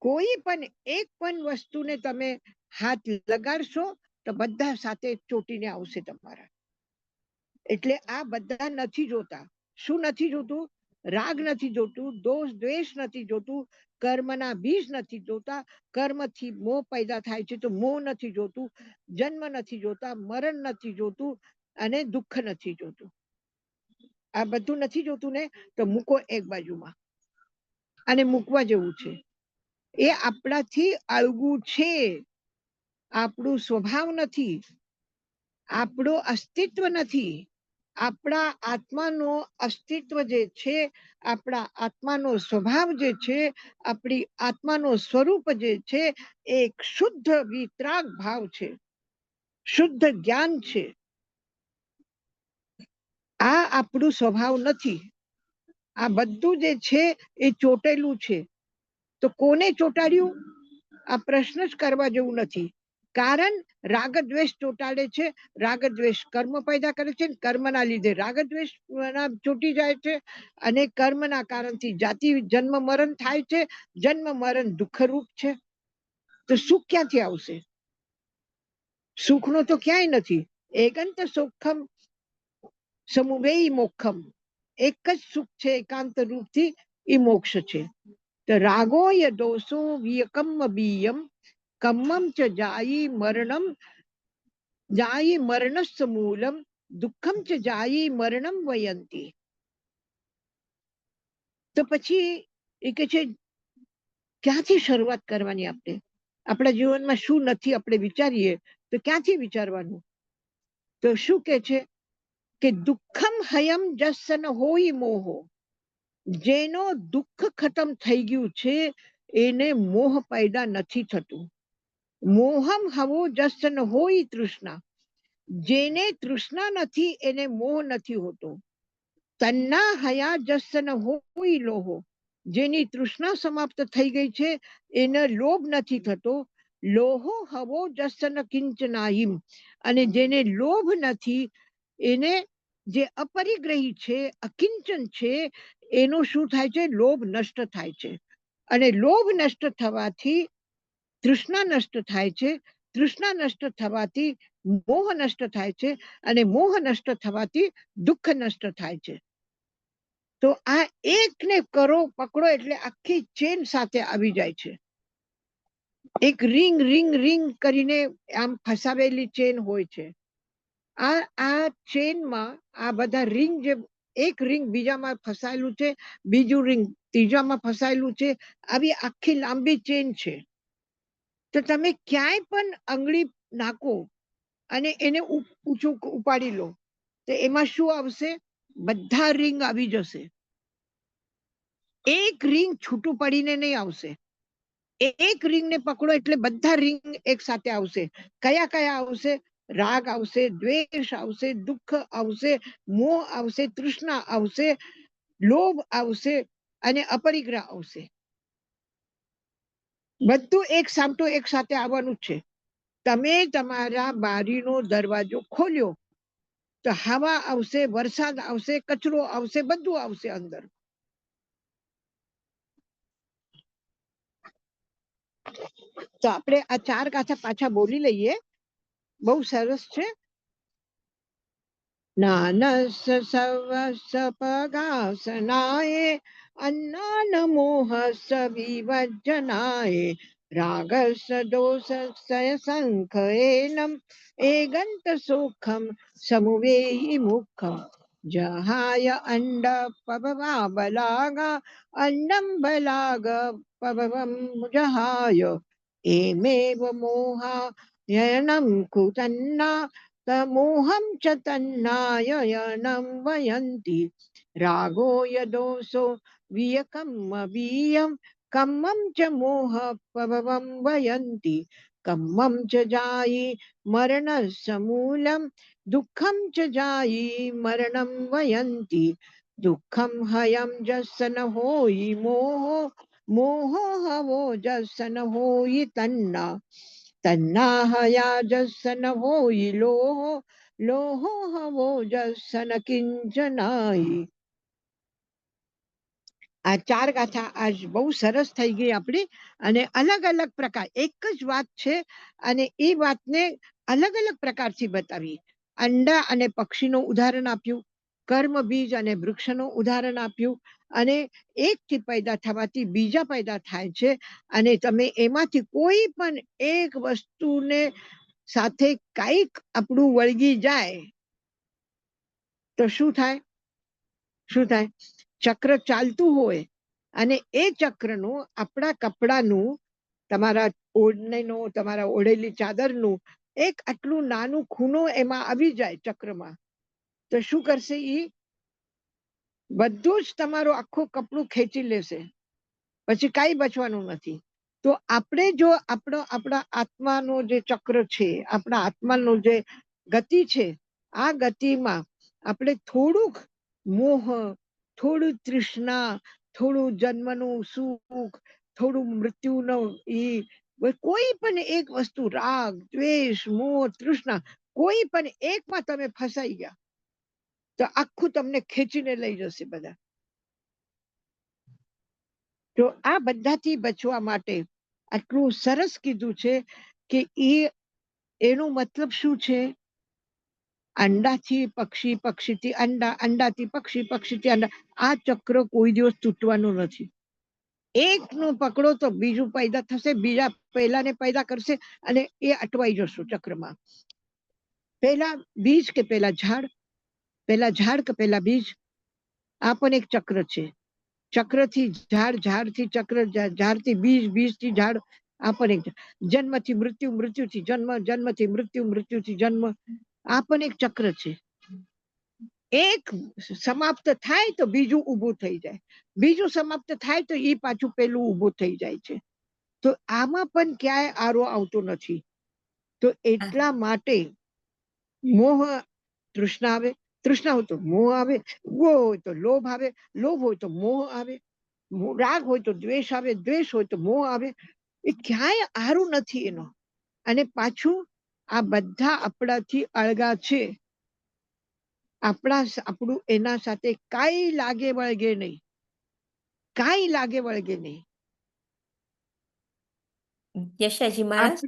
કોઈ પણ એક પણ વસ્તુને તમે હાથ લગાડશો તો બધા સાથે ચોટીને આવશે તમારા. એટલે આ બધા નથી જોતા. શું નથી જોતું? રાગ નથી જોતું, દોષ દ્વેષ નથી જોતું, કર્મના બીજ નથી જોતા. કર્મથી મોહ પેદા થાય છે તો મોહ નથી જોતું, જન્મ નથી જોતા, મરણ નથી જોતું, અને દુઃખ નથી જોતું. આ બધું નથી જોતું ને, તો મૂકો એક બાજુમાં. અને મૂકવા જેવું છે. એ આપણાથી અળગું છે, આપણું સ્વભાવ નથી, આપણું અસ્તિત્વ નથી. આપણા આત્માનો અસ્તિત્વ જે છે, આપણા આત્માનો સ્વભાવ જે છે, આપણી આત્માનો સ્વરૂપ જે છે, એક શુદ્ધ વિતરાગ ભાવ છે, શુદ્ધ જ્ઞાન છે. આ આપણું સ્વભાવ નથી. આ બધું જે છે એ ચોટેલું છે. તો કોને ચોટાડ્યું? આ પ્રશ્ન જ કરવા જેવું નથી. કારણ રાગદ્વેષ ચોંટાડે છે, રાગદ્વેષ કર્મ પેદા કરે છે, કર્મના લીધે રાગદ્વેષ ચોંટી જાય છે, અને કર્મના કારણથી જાતિ જન્મ મરણ થાય છે. જન્મ મરણ દુઃખરૂપ છે. તો સુખ ક્યાંથી આવશે? સુખનો તો ક્યાંય નથી. એકાંત સુખમ સમુવેય મોક્ષમ, એક જ સુખ છે એકાંત રૂપથી, એ મોક્ષ છે. તો રાગો ય દોષો વિયકમ બીયમ કમ્મમ ચ જાયી મરણસ્ય મૂલમ દુઃખમ ચ જાયી મરણમ વયંતી. તો પછી એ કે છે ક્યાંથી શરૂઆત કરવાની? આપણે આપણા જીવનમાં શું નથી આપણે વિચારીએ તો ક્યાંથી વિચારવાનું? તો શું કે છે કે દુઃખમ હયમ જસન હોય મોહો, જેનો દુઃખ ખતમ થઈ ગયું છે એને મોહ પેદા નથી થતું. મોહમ હવો જસન હોય તૃષ્ણા, જેને તૃષ્ણા નથી એને મોહ નથી હોતો. તન્ના હયા જસન હોય લોહો, જેની તૃષ્ણા સમાપ્ત થઈ ગઈ છે એને લોભ નથી થતો. લોહો હવો જસન કિંચનાહિમ, અને જેને લોભ નથી એને, જે અપરિગ્રહી છે, અકિંચન છે, એનો શું થાય છે? લોભ નષ્ટ થાય છે. અને લોભ નષ્ટ થવાથી તૃષ્ણા નષ્ટ થાય છે. તૃષ્ણા નષ્ટ થવાથી મોહ નષ્ટ થાય છે, અને મોહ નષ્ટ થવાથી દુઃખ નષ્ટ થાય છે. તો આ એકને કરો પકડો એટલે આખી ચેન સાથે આવી જાય છે. એક રિંગ રિંગ રિંગ કરીને આમ ફસાવેલી ચેન હોય છે. આ ચેનમાં આ બધા રિંગ, જે એક રિંગ બીજામાં ફસાયેલું છે, બીજું રિંગ ત્રીજામાં ફસાયેલું છે, આવી આખી લાંબી ચેન છે. તો તમે ક્યાંય પણ આંગળી નાખો અને એને ઊંચું ઉપાડી લો તો એમાં શું આવશે? બધા રિંગ આવી જશે. એક રિંગ છૂટું પડીને નહીં આવશે. એક રિંગને પકડો એટલે બધા રિંગ એક સાથે આવશે. કયા કયા આવશે? રાગ આવશે, દ્વેષ આવશે, દુઃખ આવશે, મોહ આવશે, તૃષ્ણા આવશે, લોભ આવશે, અને અપરિગ્રહ આવશે. બધું એક સામટું એક સાથે આવવાનું છે. તમે તમારા બારીનો દરવાજો ખોલ્યો તો હવા આવશે, વરસાદ આવશે, કચરો આવશે, બધું આવશે અંદર. તો આપણે આ 4 ગાથા પાછા બોલી લઈએ, બહુ સરસ છે. નાનસ સવસ પગાસનાય અન્નાન મોહસ વિવજ્જનાય રાગસ દોષ સંખ એનમ એગંત સુખમ સમુવેયી મુખમ જહાય અંડ પબવા બલાગા અંડમ બલાગ પબવમ જહાય એમેવ મોહા યનમ કુતન્ના તમોહમ ચ તન્નાયયનમ વયંતિ રાગો યદોષો વિયકમ વીયમ કમ્મમ ચ મોહ પવમ વયંતિ કમ્મમ ચ જાયી મરણ સમૂલમ દુઃખમ ચ જાયી મરણમ વયંતિ દુઃખમ હયમ જસન હોઈ મોહો મોહો હવો જસન હોઈ તન્ના તન્ના હયા જસન હોઈ લોહો લોહો હવો જસન કિંચનાય. આ 4 ગાથા આજ બહુ સરસ થઈ ગઈ આપણી, અને અલગ અલગ પ્રકાર, એક જ વાત છે અને એ વાતને અલગ અલગ પ્રકારથી બતાવી. અંડા અને પક્ષીનું ઉદાહરણ આપ્યું, કર્મ બીજ અને વૃક્ષનું ઉદાહરણ આપ્યું, અને એકથી પેદા થવાથી બીજા પેદા થાય છે. અને તમે એમાંથી કોઈ પણ એક વસ્તુને સાથે કઈક આપણું વળગી જાય તો શું થાય? શું થાય? ચક્ર ચાલતું હોય અને એ ચક્રનું આપણા કપડાનું, તમારા ઓઢણીનું, તમારા ઓઢેલી ચાદરનું એક આટલું નાનું ખૂણો એમાં આવી જાય ચક્રમાં, તો શું કરશે? ઈ બધું જ તમારું આખું કપડું ખેંચી લેશે, પછી કાંઈ બચવાનું નથી. તો આપણે જો આપણા આત્માનો જે ચક્ર છે, આપણા આત્માનો જે ગતિ છે, આ ગતિમાં આપણે થોડુંક મોહ, થોડું તૃષ્ણા, થોડું જન્મનું સુખ, થોડું મૃત્યુનો ઈ કોઈ પણ એક વસ્તુ, રાગ, દ્વેષ, મોહ, તૃષ્ણા, કોઈ પણ એકમાં તમે ફસાઈ ગયા તો આખું તમને ખેંચીને લઈ જશે બધા. તો આ બધાથી બચવા માટે આટલું સરસ કીધું છે કે એનો મતલબ શું છે? અંડાથી પક્ષી, પક્ષીથી અંડા, અંડાથી પક્ષી, પક્ષીથી અંડા. આ ચક્ર કોઈ દિવસ તૂટવાનું નથી. એકનું પકડો તો બીજું પેદા થશે, બીજા પહેલાને પેદા કરશે અને એ અટવાઈ જશું ચક્રમાં. પહેલા બીજ કે પહેલા ઝાડ, પહેલા ઝાડ કે પહેલા બીજ, આ પણ એક ચક્ર છે. ચક્રથી ઝાડ, ઝાડથી ચક્ર, ઝાડથી બીજ, બીજથી ઝાડ, આ પણ એક જન્મથી મૃત્યુ, મૃત્યુથી જન્મ, જન્મથી મૃત્યુ, મૃત્યુથી જન્મ, આ પણ એક ચક્ર છે. એક સમાપ્ત થાય તો બીજું ઊભું થઈ જાય, બીજું સમાપ્ત થાય તો એ પાછું પેલું ઊભું થઈ જાય છે. તો આમાં પણ ક્યાંય આરો આવતો નથી. તો એટલા માટે મોહ, તૃષ્ણા આવે, તૃષ્ણા હોય તો મોહ આવે, મોહ હોય તો લોભ આવે, લોભ હોય તો મોહ આવે, રાગ હોય તો દ્વેષ આવે, દ્વેષ હોય તો મોહ આવે. એ ક્યાંય આરું નથી એનો. અને પાછું આ બધા આપણાથી અળગા છે. આપણું એના સાથે કાંઈ લાગે વળગે નહીં, કાંઈ લાગે વળગે નહીં. યશાજી મહારાજ,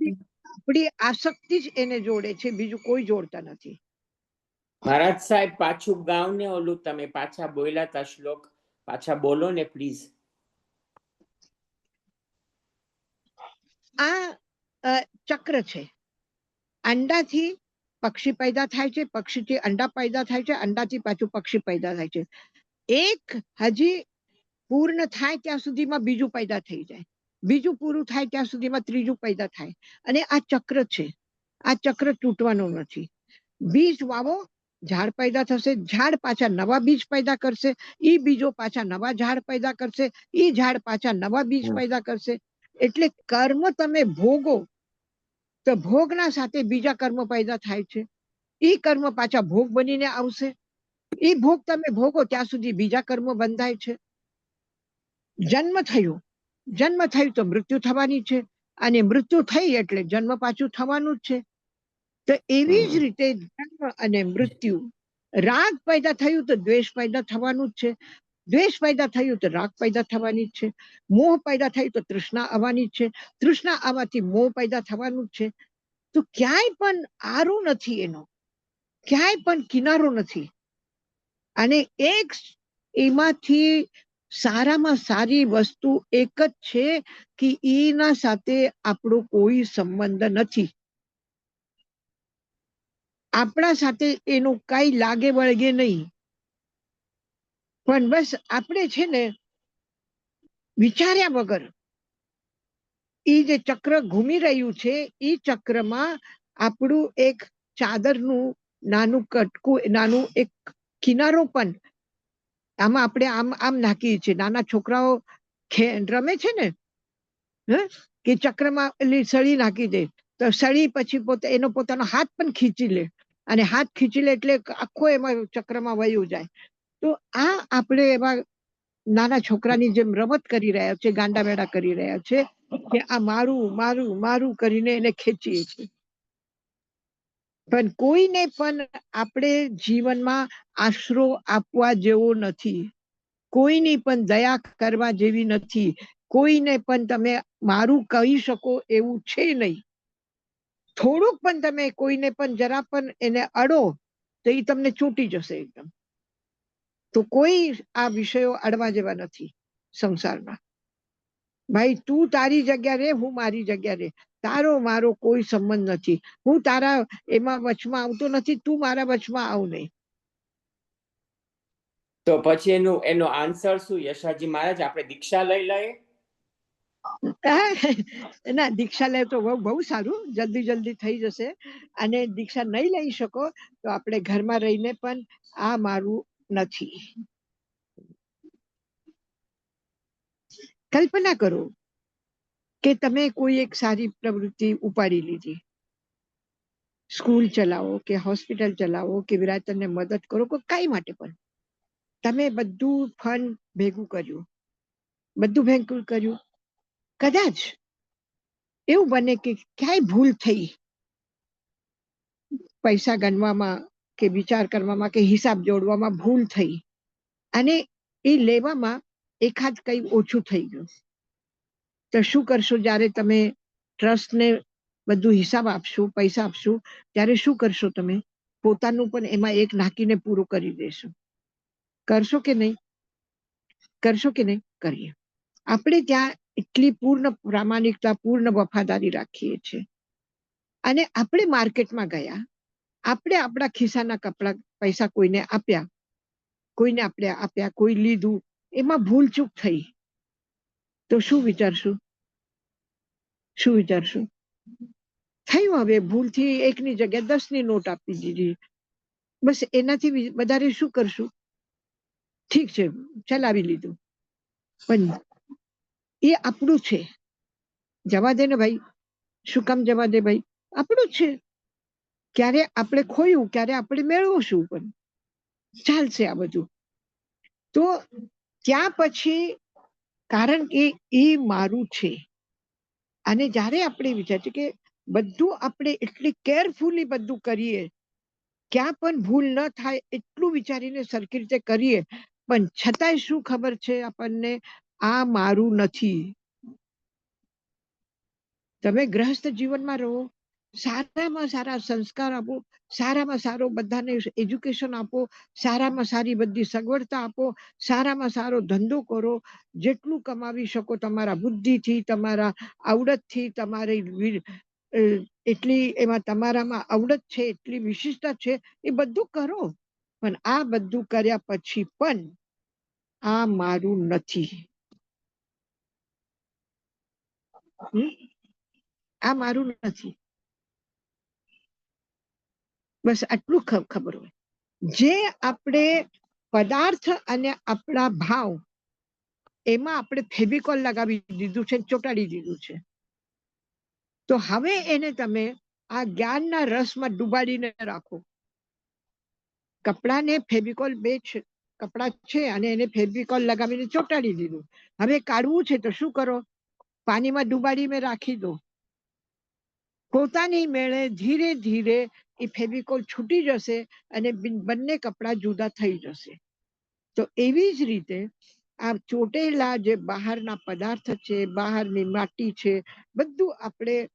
આપણી આસક્તિ જ એને જોડે છે, બીજું કોઈ જોડતા નથી. મહારાજ સાહેબ પાછું ગાવ ને, ઓલું તમે પાછા બોલ્યા તા શ્લોક, પાછા બોલો ને પ્લીઝ. આ ચક્ર છે. અંડાથી પક્ષી પેદા થાય છે, પક્ષીથી અંડા પેદા થાય છે, અંડાથી પાછું પક્ષી પેદા થાય છે. એક હજી પૂર્ણ થાય ત્યાં સુધીમાં બીજું પેદા થઈ જાય, બીજું પૂરું થાય ત્યાં સુધીમાં ત્રીજું પેદા થાય. અને આ ચક્ર છે, આ ચક્ર તૂટવાનું નથી. બીજ વાવો, ઝાડ પેદા થશે, ઝાડ પાછા નવા બીજ પેદા કરશે, ઈ બીજો પાછા નવા ઝાડ પેદા કરશે, ઈ ઝાડ પાછા નવા બીજ પેદા કરશે. એટલે કર્મ તમે ભોગો તો ભોગના સાથે બીજા કર્મ પેદા થાય છે. ઈ કર્મ પાછા ભોગ બનીને આવશે, ઈ ભોગ તમે ભોગો ત્યાં સુધી બીજા કર્મ બંધાય છે. જન્મ થયું, જન્મ થયું તો મૃત્યુ થવાની છે, અને મૃત્યુ થઈ એટલે જન્મ પાછું થવાનું જ છે. તો એવી જ રીતે જન્મ અને મૃત્યુ, રાગ પેદા થયું તો દ્વેષ પેદા થવાનું જ છે, દ્વેષ પેદા થયું તો રાગ પેદા થવાની જ છે, મોહ પેદા થયું તો તૃષ્ણા આવવાની જ છે, તૃષ્ણા આવવાથી મોહ પેદા થવાનું જ છે. તો ક્યાંય પણ આરું નથી એનો, ક્યાંય પણ કિનારો નથી. અને એક એમાંથી સારામાં સારી વસ્તુ એક જ છે કે એના સાથે આપણો કોઈ સંબંધ નથી. આપણા સાથે એનું કઈ લાગે વળગે નહીં. પણ બસ આપણે છે ને વિચાર્યા વગર એ જે ચક્ર ઘૂમી રહ્યું છે, એ ચક્રમાં આપણું એક ચાદરનું નાનું કટકું, નાનું એક કિનારો પણ આમાં આપણે આમ આમ નાખીએ છીએ. નાના છોકરાઓ રમે છે ને, કે ચક્રમાં સળી નાખી દે તો સળી પછી એનો પોતાનો હાથ પણ ખીંચી લે, અને હાથ ખીંચી લે એટલે આખો એમાં ચક્રમાં વયું જાય. તો આ આપણે એવા નાના છોકરાની જેમ રમત કરી રહ્યા છે, ગાંડા વેડા કરી રહ્યા છે, કે આ મારું મારું મારું કરીને એને ખેંચીએ છીએ. પણ કોઈને પણ આપણે જીવનમાં આશરો આપવા જેવો નથી, કોઈની પણ દયા કરવા જેવી નથી, કોઈને પણ તમે મારું કહી શકો એવું છે નહીં. થોડુંક પણ તમે કોઈને પણ જરા પણ એને અડો તો એ તમને ચૂંટી જશે એકદમ. તો કોઈ આ વિષયો અડવા જેવા નથી સંસારમાં. ભાઈ તું તારી જગ્યા રે, હું મારી જગ્યા રે, તારો મારો કોઈ સંબંધ નથી. હું તારા એમાં વચમાં આવતો નથી, તું મારા વચમાં આવ નહીં. તો પછી એનો આન્સર શું યશાજી મહારાજ? આપણે દીક્ષા લઈ લઈએ? ના, દીક્ષા લે તો બહુ સારું, જલ્દી જલ્દી થઈ જશે. અને દીક્ષા નહીં લઈ શકો તો આપણે ઘરમાં રહીને પણ આ મારું નથી. કલ્પના કરો કે તમે કોઈ એક સારી પ્રવૃત્તિ ઉપાડી લીધી, સ્કૂલ ચલાવો કે હોસ્પિટલ ચલાવો કે વિરાતનને મદદ કરો કે કઈ માટે પણ તમે બધું ફંડ ભેગું કર્યું, બધું ભેગું કર્યું. કદાચ એવું બને કે ક્યાંય ભૂલ થઈ, પૈસા ગણવામાં કે વિચાર કરવામાં કે હિસાબ જોડવામાં ભૂલ થઈ અને એ લેવામાં એકાદ કઈ ઓછું થઈ ગયું, તો શું કરશો? જ્યારે તમે ટ્રસ્ટને બધું હિસાબ આપશો, પૈસા આપશો, ત્યારે શું કરશો? તમે પોતાનું પણ એમાં એક નાખીને પૂરું કરી દેશો. કરશો કે નહીં? કરશો કે નહીં? કરીએ. આપણે ત્યાં એટલી પૂર્ણ પ્રામાણિકતા, પૂર્ણ વફાદારી રાખીએ છીએ. અને આપણે માર્કેટમાં ગયા, આપણે આપણા ખિસ્સાના કપડા પૈસા કોઈને આપ્યા, કોઈ લીધું, એમાં ભૂલચૂક થઈ, તો શું વિચારશું? શું વિચારશું? થયું, હવે ભૂલથી 1ની જગ્યાએ 10ની નોટ આપી દીધી, બસ એનાથી વધારે શું કરશું? ઠીક છે, ચલાવી લીધું, પણ એ આપણું છે, જવા દે ને ભાઈ. શું કામ જવા દે ભાઈ? આપણું છે. ક્યારે આપણે ખોયું, ક્યારે આપણે મેળવશું, પણ ચાલશે આ બધું. તો ત્યાં પછી, કારણ કે એ મારું છે, અને જ્યારે આપણે વિચારીએ કે બધું આપણે એટલી કેરફુલી બધું કરીએ, ક્યાં પણ ભૂલ ન થાય એટલું વિચારીને સરખી રીતે કરીએ, પણ છતાંય શું ખબર છે આપણને? આ મારું નથી. તમે ગ્રહસ્થ જીવનમાં રહો, સારામાં સારા સંસ્કાર આપો, સારામાં સારો બધાને એજ્યુકેશન આપો, સારામાં સારી બધી સગવડતા આપો, સારામાં સારો ધંધો કરો, જેટલું કમાવી શકો તમારા બુદ્ધિથી, તમારા આવડતથી, તમારી એટલી એમાં તમારામાં આવડત છે, એટલી વિશિષ્ટતા છે, એ બધું કરો. પણ આ બધું કર્યા પછી પણ આ મારું નથી. આ મારું નથી. બસ આટલું ખબર હોય. જે આપણે પદાર્થ અને આપણા ભાવ, એમાં આપણે ફેવિકોલ લગાવી દીધું છે, ચોંટાડી દીધું છે, તો હવે એને તમે આ જ્ઞાનના રસમાં ડુબાડીને રાખો. કપડાને ફેવિકોલ, બે કપડા છે અને એને ફેવિકોલ લગાવીને ચોંટાડી દીધું. હવે કાઢવું છે તો શું કરો? પાણીમાં ડુબાડીને રાખી દો. પોતાની મેળે ધીરે ધીરે એ ફેવિકોલ છૂટી જશે અને બંને કપડા જુદા થઈ જશે. તો એવી જ રીતે આ ચોટેલા જે બહારના પદાર્થ છે, બહારની માટી છે, બધું આપણે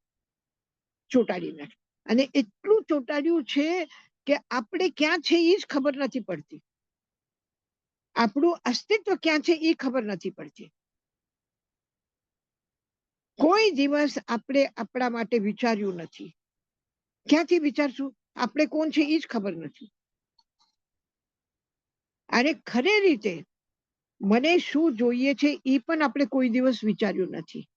ચોંટાડી નાખ્યું. અને એટલું ચોંટાડ્યું છે કે આપણે ક્યાં છે એ જ ખબર નથી પડતી. આપણું અસ્તિત્વ ક્યાં છે એ ખબર નથી પડતી. કોઈ દિવસ આપણે આપણા માટે વિચાર્યું નથી. ક્યાંથી વિચારશું? આપણે કોણ છે એ જ ખબર નથી. અને ખરી રીતે મને શું જોઈએ છે એ પણ આપણે કોઈ દિવસ વિચાર્યું નથી.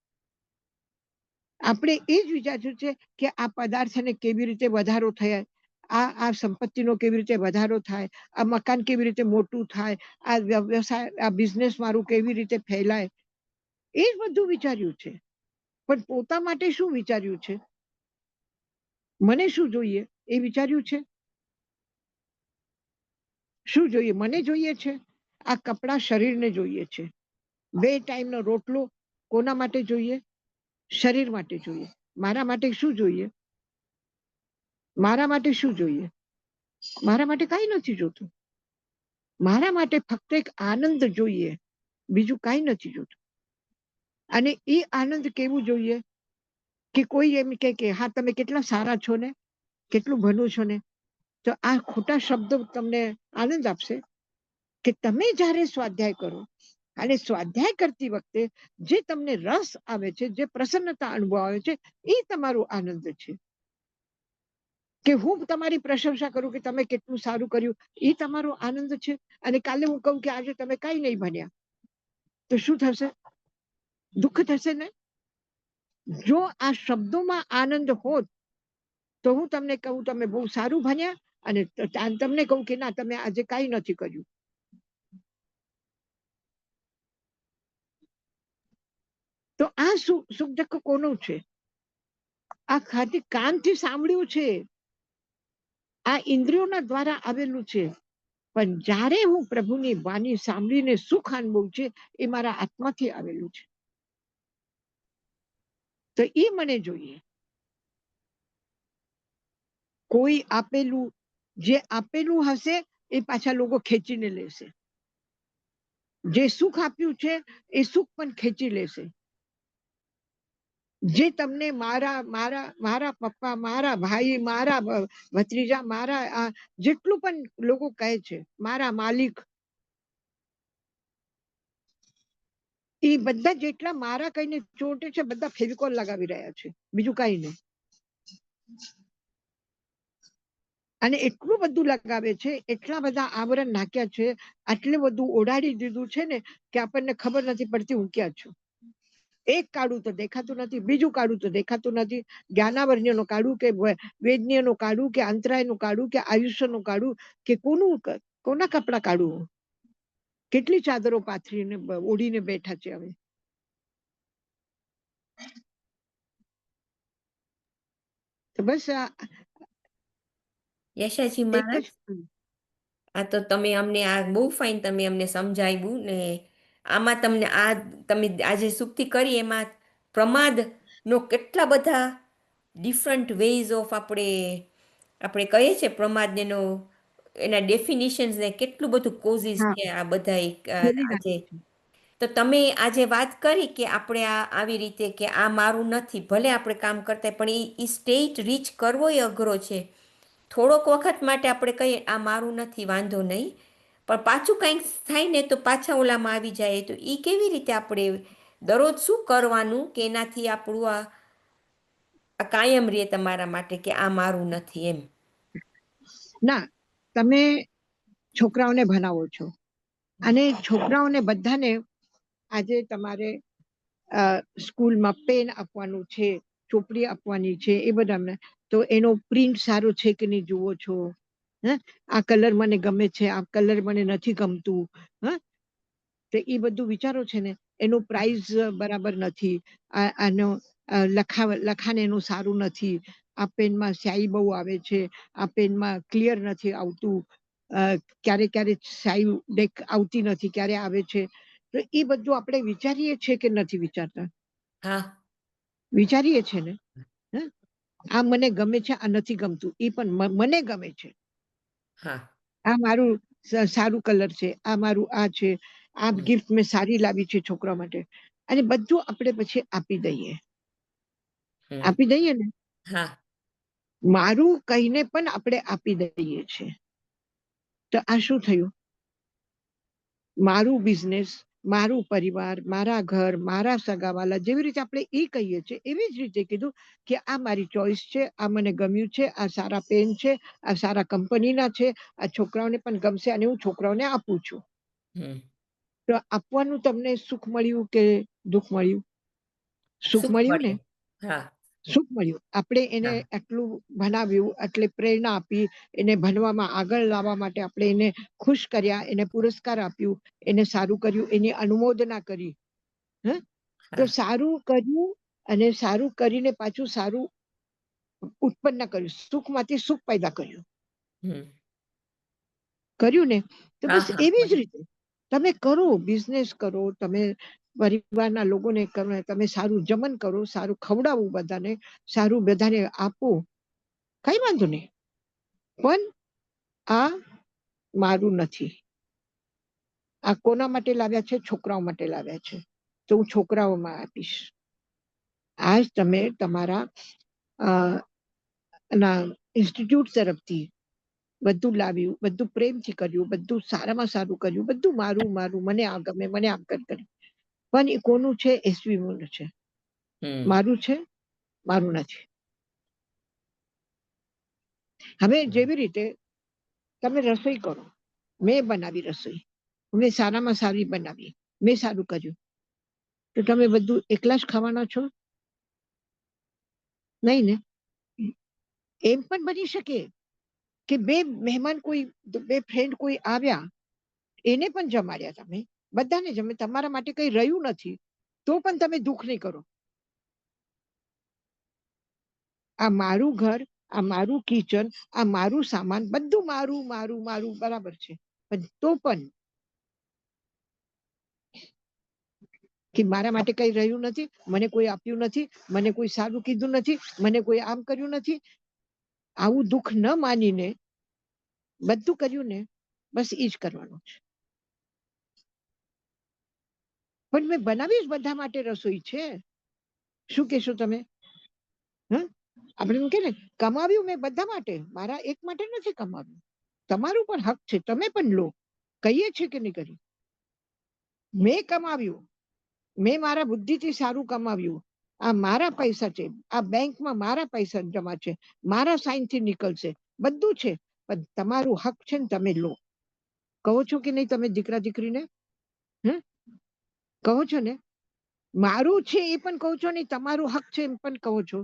આપણે એ જ વિચાર્યું છે કે આ પદાર્થને કેવી રીતે વધારો થાય, આ સંપત્તિનો કેવી રીતે વધારો થાય, આ મકાન કેવી રીતે મોટું થાય, આ વ્યવસાય, આ બિઝનેસ મારું કેવી રીતે ફેલાય, એ જ બધું વિચાર્યું છે. પણ પોતા માટે શું વિચાર્યું છે? મને શું જોઈએ એ વિચાર્યું છે? શું જોઈએ? મને જોઈએ છે આ કપડા, શરીરને જોઈએ છે. 2 ટાઈમનો રોટલો કોના માટે જોઈએ? શરીર માટે જોઈએ. મારા માટે શું જોઈએ? મારા માટે શું જોઈએ? મારા માટે કઈ નથી જોતું. મારા માટે ફક્ત એક આનંદ જોઈએ, બીજું કઈ નથી જોતું. અને એ આનંદ કેવું જોઈએ? કે કોઈ એમ કે હા તમે કેટલા સારા છો ને, કેટલું ભણો છો ને, તો આ ખોટા શબ્દો તમને આનંદ આપશે કે તમે જ્યારે સ્વાધ્યાય કરો અને સ્વાધ્યાય કરતી વખતે જે તમને રસ આવે છે, જે પ્રસન્નતા અનુભવ આવે છે, એ તમારો આનંદ છે. કે હું તમારી પ્રશંસા કરું કે તમે કેટલું સારું કર્યું, એ તમારો આનંદ છે. અને કાલે હું કહું કે આજે તમે કઈ નહીં ભણ્યા, તો શું થશે? દુઃખ થશે ને? જો આ શબ્દોમાં આનંદ હોત તો હું તમને કહું તમે બહુ સારું ભણ્યા, અને તમને કહું કે ના તમે આજે કઈ નથી કર્યું. તો આ સુખ દુઃખ કોનું છે? આ ખાલી કાનથી સાંભળ્યું છે, આ ઇન્દ્રિયોના દ્વારા આવેલું છે. પણ જ્યારે હું પ્રભુની વાણી સાંભળીને સુખ અનુભવું છે, એ મારા આત્માથી આવેલું છે. તો એ મને જોઈએ. કોઈ આપેલું, જે આપેલું હશે એ પાછા લોકો ખેંચીને લેશે. જે સુખ આપ્યું છે એ સુખ પણ ખેંચી લેશે. જે તમને મારા મારા મારા પપ્પા, મારા ભાઈ, મારા ભત્રીજા, મારા જેટલું પણ લોકો કહે છે મારા માલિક, એ બધા જેટલા મારા કહીને ચોટે છે બધા ફેવિકોલ લગાવી રહ્યા છે, બીજું કઈ નહીં. અને એટલું બધું લગાવે છે, એટલા બધા આવરણ નાખ્યા છે, આટલું બધું ઓઢાડી દીધું છે ને કે આપણને ખબર નથી પડતી હું ક્યાં છું. એક કાળું તો દેખાતું નથી, બીજું કાળું તો દેખાતું નથી. જ્ઞાનાવર્ણ્યનું કાળું કે વેદનીયનું કાળું કે અંતરાયનું કાળું કે આયુષ્યનું કાળું કે કોના કપડા કાઢું. કેટલી ચાદરો પાથરીને ઓઢીને બેઠા છે હવે. તો બસ યશાજી એક મહારાજ, જ આ તો તમે અમને આ બહુ ફાઇન તમે અમને સમજાવ્યું ને આમાં તમને આ તમે આજે સુક્તિ કરી એમાં પ્રમાદનો કેટલા બધા ડિફરન્ટ વેઝ ઓફ આપણે કહીએ છીએ પ્રમાદનો એના ડેફિનેશન્સ ને કેટલું બધું કોઝિસ હા છે આ બધા ખોલી આજે. નાખી છે. તો તમે આજે વાત કરી કે આપણે આવી રીતે કે આ મારું નથી, ભલે આપણે કામ કરતા હોય, પણ એ સ્ટેટ રીચ કરવો એ અઘરો છે. થોડોક વખત માટે આપણે કહીએ આ મારું નથી, વાંધો નહીં, પણ પાછું કંઈક થાય ને તો પાછા ઓલામાં આવી જાય. તો એ કેવી રીતે આપણે દરરોજ શું કરવાનું કે એનાથી આપણું આ કાયમ રહે તમારા માટે કે આ મારું નથી એમ? ના, તમે છોકરાઓને ભણાવો છો અને છોકરાઓને બધાને આજે તમારે સ્કૂલમાં પેન આપવાનું છે, ચોપડી આપવાની છે, એ બધા તો એનો પ્રિન્ટ સારો છે કે નહીં જુઓ છો. આ કલર મને ગમે છે, આ કલર મને નથી ગમતું. તો એ બધું વિચારો છે ને, એનું પ્રાઇસ બરાબર નથી, આનો લખાણ એનું સારું નથી, આ પેનમાં સ્યાહી બહુ આવે છે, આ પેનમાં ક્લિયર નથી આવતું, ક્યારેક ક્યારેક સ્યાહી આવતી નથી, ક્યારે આવે છે. તો એ બધું આપણે વિચારીએ છીએ કે નથી વિચારતા? હા, વિચારીએ છીએ ને. આ મને ગમે છે, આ નથી ગમતું, એ પણ મને ગમે છે. હા, આ મારું સારું કલર છે, આ મારું આ છે, આ ગિફ્ટ મેં સારી લાવી છે છોકરા માટે. અને બધું આપણે પછી આપી દઈએ. આપી દઈએ ને, હા, મારું કહીને પણ આપણે આપી દઈએ છીએ. તો આ શું થયું? મારું બિઝનેસ, મારું પરિવાર, મારા ઘર, મારા સગાવાલા, જેવી રીતે આપણે એ કહીએ છીએ એવી જ રીતે કીધું કે આ મારી ચોઈસ છે, આ મને ગમ્યું છે, આ સારા પેન છે, આ સારા કંપનીના છે, આ છોકરાઓને પણ ગમશે અને હું છોકરાઓને આપું છું. તો આપવાનું તમને સુખ મળ્યું કે દુઃખ મળ્યું? સુખ મળ્યું ને. હા, સુખ મળ્યું. આપણે એને આટલું ભણાવ્યું, આટલી પ્રેરણા આપી, એને ભણવામાં આગળ લાવવા માટે આપણે એને ખુશ કર્યા, એને પુરસ્કાર આપ્યું, એને સારું કર્યું, એની અનુમોદના કરી. તો સારું કર્યું અને સારું કરીને પાછું સારું ઉત્પન્ન કર્યું, સુખમાંથી સુખ પેદા કર્યું. કર્યું ને. તો બસ એવી જ રીતે તમે કરો, બિઝનેસ કરો, તમે પરિવારના લોકોને તમે સારું જમન કરો, સારું ખવડાવું બધાને, સારું બધાને આપો, કઈ વાંધો નહીં. પણ આ મારું નથી. આ કોના માટે લાવ્યા છે? છોકરાઓ માટે લાવ્યા છે. તો હું છોકરાઓમાં આપીશ. આજ તમે તમારા ઇન્સ્ટિટ્યૂટ તરફથી બધું લાવ્યું, બધું પ્રેમથી કર્યું, બધું સારામાં સારું કર્યું, બધું મારું મારું, મને આ ગમે, મને આમ કર્યું. પણ એ કોનું છે? એસવીનું છે. મારું છે, મારું નથી. હવે જેવી રીતે તમે રસોઈ કરો, મેં બનાવી રસોઈ, મેં સારામાં સારી બનાવી, મેં સારું કર્યું, તો તમે બધું એકલા જ ખાવાના છો? નહીં ને. એમ પણ બની શકે કે બે મહેમાન, કોઈ બે ફ્રેન્ડ કોઈ આવ્યા, એને પણ જમાડ્યા, તમે બધાને જમે, તમારા માટે કઈ રહ્યું નથી, તો પણ તમે દુઃખ નહીં કરો. આ મારું ઘર, આ મારું કિચન, આ મારું સામાન, બધું મારું મારું મારું બરાબર છે, તો પણ કે મારા માટે કઈ રહ્યું નથી, મને કોઈ આપ્યું નથી, મને કોઈ સારું કીધું નથી, મને કોઈ આમ કર્યું નથી. આવું દુઃખ ન માનીને બધું કર્યું ને, બસ એ જ કરવાનું છે. પણ મેં બનાવી જ બધા માટે રસોઈ છે. શું કહેશો તમે? આપણે એમ કે ને, કમાવ્યું મેં બધા માટે, મારા એક માટે નથી કમાવ્યું. તમારું પણ હક છે, તમે પણ લો. કહીએ છીએ કે નહીં કરી? મેં કમાવ્યું, મેં મારા બુદ્ધિથી સારું કમાવ્યું. આ મારા પૈસા છે, આ બેંકમાં મારા પૈસા જમા છે, મારા સાઇનથી નીકળશે, બધું છે. પણ તમારું હક છે ને, તમે લો. કહો છો કે નહીં તમે દીકરા દીકરીને? કહો છો ને? મારું છે એ પણ કહો છો ને, તમારું હક છે એમ પણ કહો છો.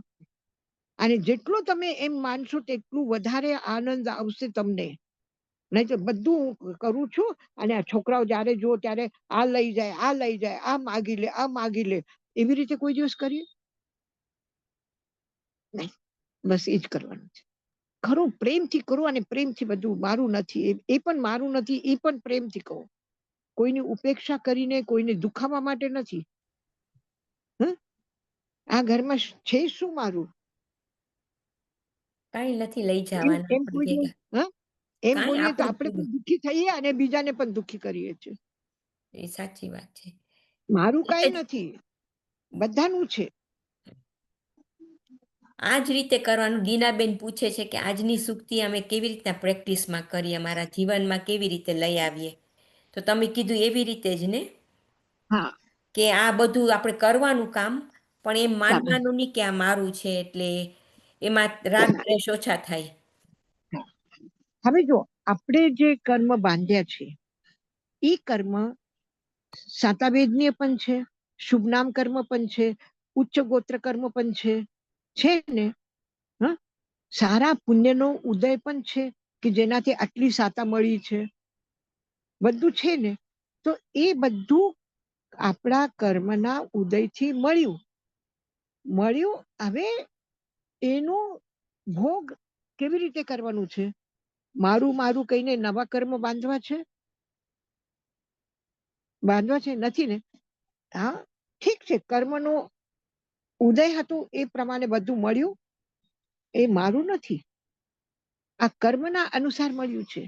અને જેટલું તમે એમ માનશો તેટલું વધારે આનંદ આવશે તમને. નહીં તો બધું હું કરું છું, અને આ છોકરાઓ જયારે જુઓ ત્યારે આ લઈ જાય, આ લઈ જાય, આ માગી લે, આ માગી લે. એવી રીતે કોઈ દિવસ કરીએ નહીં. બસ એ જ કરવાનું છે. ખરું પ્રેમથી કરો, અને પ્રેમથી બધું. મારું નથી એ પણ મારું નથી, એ પણ પ્રેમથી કહો. કોઈની ઉપેક્ષા કરીને, કોઈને દુખાવા માટે નથી. આ ઘરમાં છે શું મારું? કઈ નથી લઈ એમ જવાના એમ આપણી બોલીએ, ભેગા. એમ કાંઈ બોલીએ તો આપણું આપણે પૂરું. પણ દુઃખી થઈએ અને બીજાને પણ દુઃખી કરીએ છીએ. એ સાચી વાત છે. મારું કઈ એટલે જ નથી, બધાનું છે. આ જ રીતે કરવાનું. દીનાબેન પૂછે છે કે આજની સૂક્તિ અમે કેવી રીતના પ્રેક્ટિસમાં કરીએ, અમારા જીવનમાં કેવી રીતે લઈ આવીએ. તો તમે કીધું એવી રીતે જ ને, હા, કે આ બધું આપણે કરવાનું કામ, પણ એમ ચાલો. માનવાનું નહીં કે આ મારું છે, એટલે એમાં રાગ દ્વેષ ઓછા થાય. હવે જો આપણે જે કર્મ બાંધ્યા છે, એ કર્મ સાતાવેદનીય પણ છે, શુભ નામ કર્મ પણ છે, ઉચ્ચ ગોત્ર કર્મ પણ છે ને. સારા પુણ્યનો ઉદય પણ છે, કે જેનાથી આટલી સાતા મળી છે, બધું છે ને. તો એ બધું આપણા કર્મના ઉદયથી મળ્યું. હવે એનું ભોગ કેવી રીતે કરવાનું છે? મારું મારું કહીને નવા કર્મ બાંધવા છે નથી ને? હા, ઠીક છે. કર્મનો ઉદય હતું એ પ્રમાણે બધું મળ્યું, એ મારું નથી. આ કર્મના અનુસાર મળ્યું છે.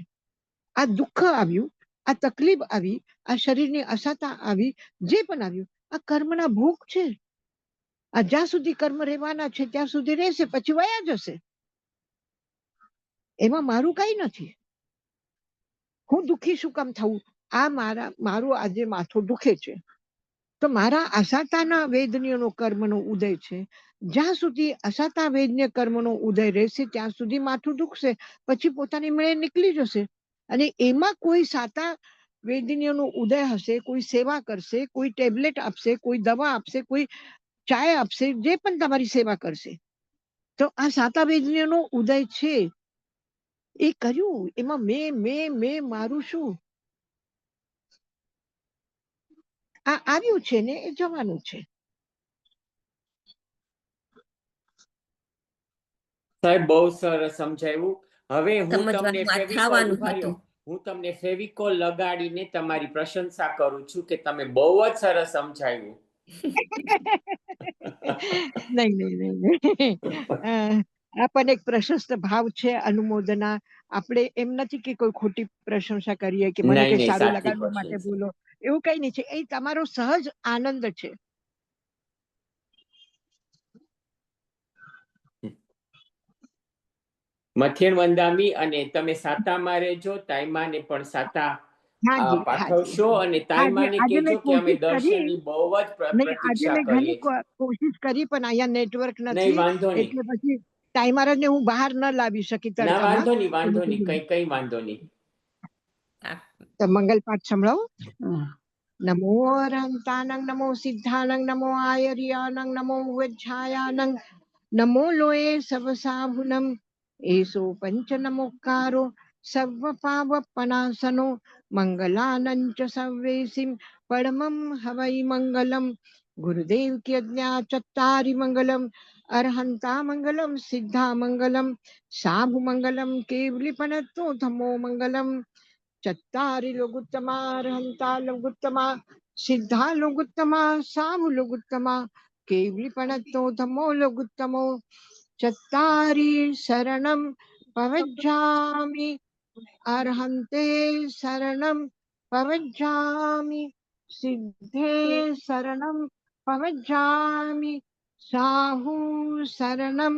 આ દુઃખ આવ્યું, આ તકલીફ આવી, આ શરીરની અસાતા આવી, જે પણ આવ્યું, આ કર્મના ભોગ છે. આ જ્યાં સુધી કર્મ રહેવાના છે ત્યાં સુધી રહેશે, પછી વયા જશે. એમાં મારું કઈ નથી. હું દુઃખી શું કામ થવું? આ મારું આજે માથું દુખે છે, તો મારા અસાતાના વેદનીયનો કર્મનો ઉદય છે. જ્યાં સુધી અસાતા વેદનીય કર્મનો ઉદય રહેશે ત્યાં સુધી માથું દુખશે, પછી પોતાની મેળે નીકળી જશે. અને એમાં કોઈ સાતા વેદનીયનો ઉદય હશે, કોઈ સેવા કરશે, કોઈ ટેબ્લેટ આપશે, કોઈ દવા આપશે, કોઈ ચાય આપશે, જે પણ તમારી સેવા કરશે. તો આ સાતા વેદનીયનો ઉદય છે, એ કર્યું. એમાં મેં મારું શું? આ આવ્યું છે ને, એ જવાનું છે. સાહેબ બહુ સરસ સમજાવ્યું. હવે હું તમને સમજવાનું આ ફેવિકોલ થવાનું ઉભા રહ્યો. હતું. હું તમને ફેવિકોલ લગાડીને તમારી પ્રશંસા કરું છું કે તમે બહુ જ સરસ સમજાવ્યું. નહીં. આ પણ એક પ્રશસ્ત ભાવ છે, અનુમોદના. આપણે એમ નથી કે કોઈ ખોટી પ્રશંસા કરીએ કે મને કઈ નહીં સારું સાચી લગાડવા માટે પ્રશંસા. બોલો, એવું કઈ નહીં છે. એ તમારો સહજ આનંદ છે. મથેણ વંદામી, અને તમે સાતામાં રહેજો. તાઈમાને પણ સાતા હાજી, પાઠવશો, અને તાઈમાને આજે કહેજો મેં કે અમે કોશિશ કરી. દર્શનની બહુ જ નહીં, આજે પ્રતીક્ષા મેં કરીએ ઘણી છીએ. કોશિશ કરી, પણ અહીંયા નેટવર્ક નહીં નથી, વાંધો નહીં. એટલે પછી ટાઈમર ને હું બહાર ન લાવી શકી ના તડકામાં. વાંધો નહીં, કઈ વાંધો નહીં. તો મંગલ પાઠ સંભળાવો. નમો અરહંતાનંગ, નમો સિદ્ધાનંગ, નમો આયર્યાનંગ, નમો વજ્જાયાનંગ, નમો લોએ સવસાભુનમ, એસો પંચ નમોકારો સર્વ પાવપનાસનો, મંગલાનંચ સર્વેસિમ પરમમ હવૈ મંગલમ. ગુરુદેવ કી આજ્ઞા ચત્તારી મંગલમ, અરહંતા મંગલમ, સિદ્ધા મંગલમ, સાભુ મંગલમ, કેવલીપનતો ધમો મંગલમ. ચત્તારી લઘુત્તમા અરહંતા લઘુત્તમા, સિદ્ધા લોગુત્તમા સામુ લોગુત્તમા કેવલીપણત્તો ધમ્મો લોગુત્તમો ચત્તારી શરણમ પવજ્જામિ અર્હંતે શરણમ પવજ્જામિ સિદ્ધે શરણમ પવજ્જામિ સાહુ શરણમ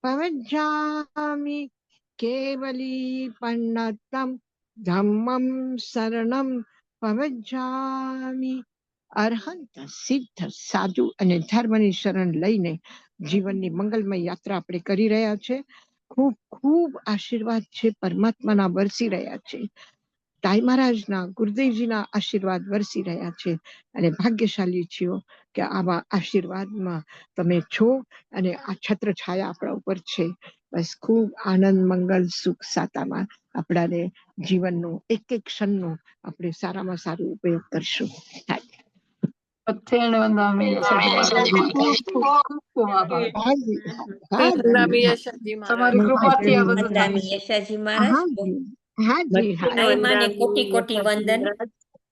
પવજ્જામિ કેવલી પન્નતમ ધમ્મમ શરણમ પવજ્જામિ. અર્હંત સિદ્ધ સાધુ અને ધર્મની શરણ લઈને જીવનની મંગલમય યાત્રા આપણે કરી રહ્યા છે. ખૂબ ખૂબ આશીર્વાદ છે પરમાત્માના વરસી રહ્યા છે. તાઈ મહારાજના ગુરુદેવજીના આશીર્વાદ વરસી રહ્યા છે અને ભાગ્યશાળી છો કે આવા આશીર્વાદમાં તમે છો અને આ છત્ર છાયા આપણા ઉપર છે. બસ ખૂબ આનંદ મંગલ સુખ સાતામાં આપણાને જીવનનો એક એક ક્ષણનો આપણે સારામાં સારો ઉપયોગ કરશું. અત્યારે વંદામી યશાજી મહારાજ ખૂબ ખૂબ આભાર. હાજી, વંદામી હાજી, યશાજી તમારી મહારાજ. કૃપાથી આ બધું થાય વંદામી છે. યશાજી મહારાજ. હાજી, હાજી, તાઈ માને કોટી કોટી વંદન.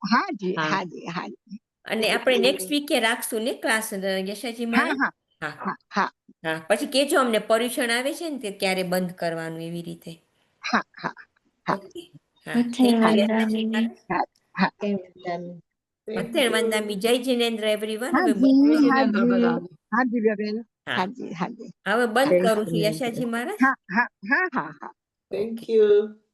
હાજી, હા. હાજી, હાજી. અને આપણે નેક્સ્ટ વીકે રાખશું ને ક્લાસ યશાજી હા, મહારાજ. હા, હા હા, હા પછી કેજો અમને પર્યુષણ આવે છે ને તે ક્યારે બંધ કરવાનું એવી રીતે. હા, હા, હા. ઓકે. હા થેન્ક યુ યશાજી મહારાજ. હા. અત્યારે વંદામી જય જીનેન્દ્ર એવરીવન. હવે હાજી, બંધ કરું. જીનેન્દ્ર હાજી, બધાને. હાજી બેન. હા. હાજી, હાજી. હવે બંધ કરું છું યશાજી મહારાજ. હા, હા, હા, હા, હા. ઓકે.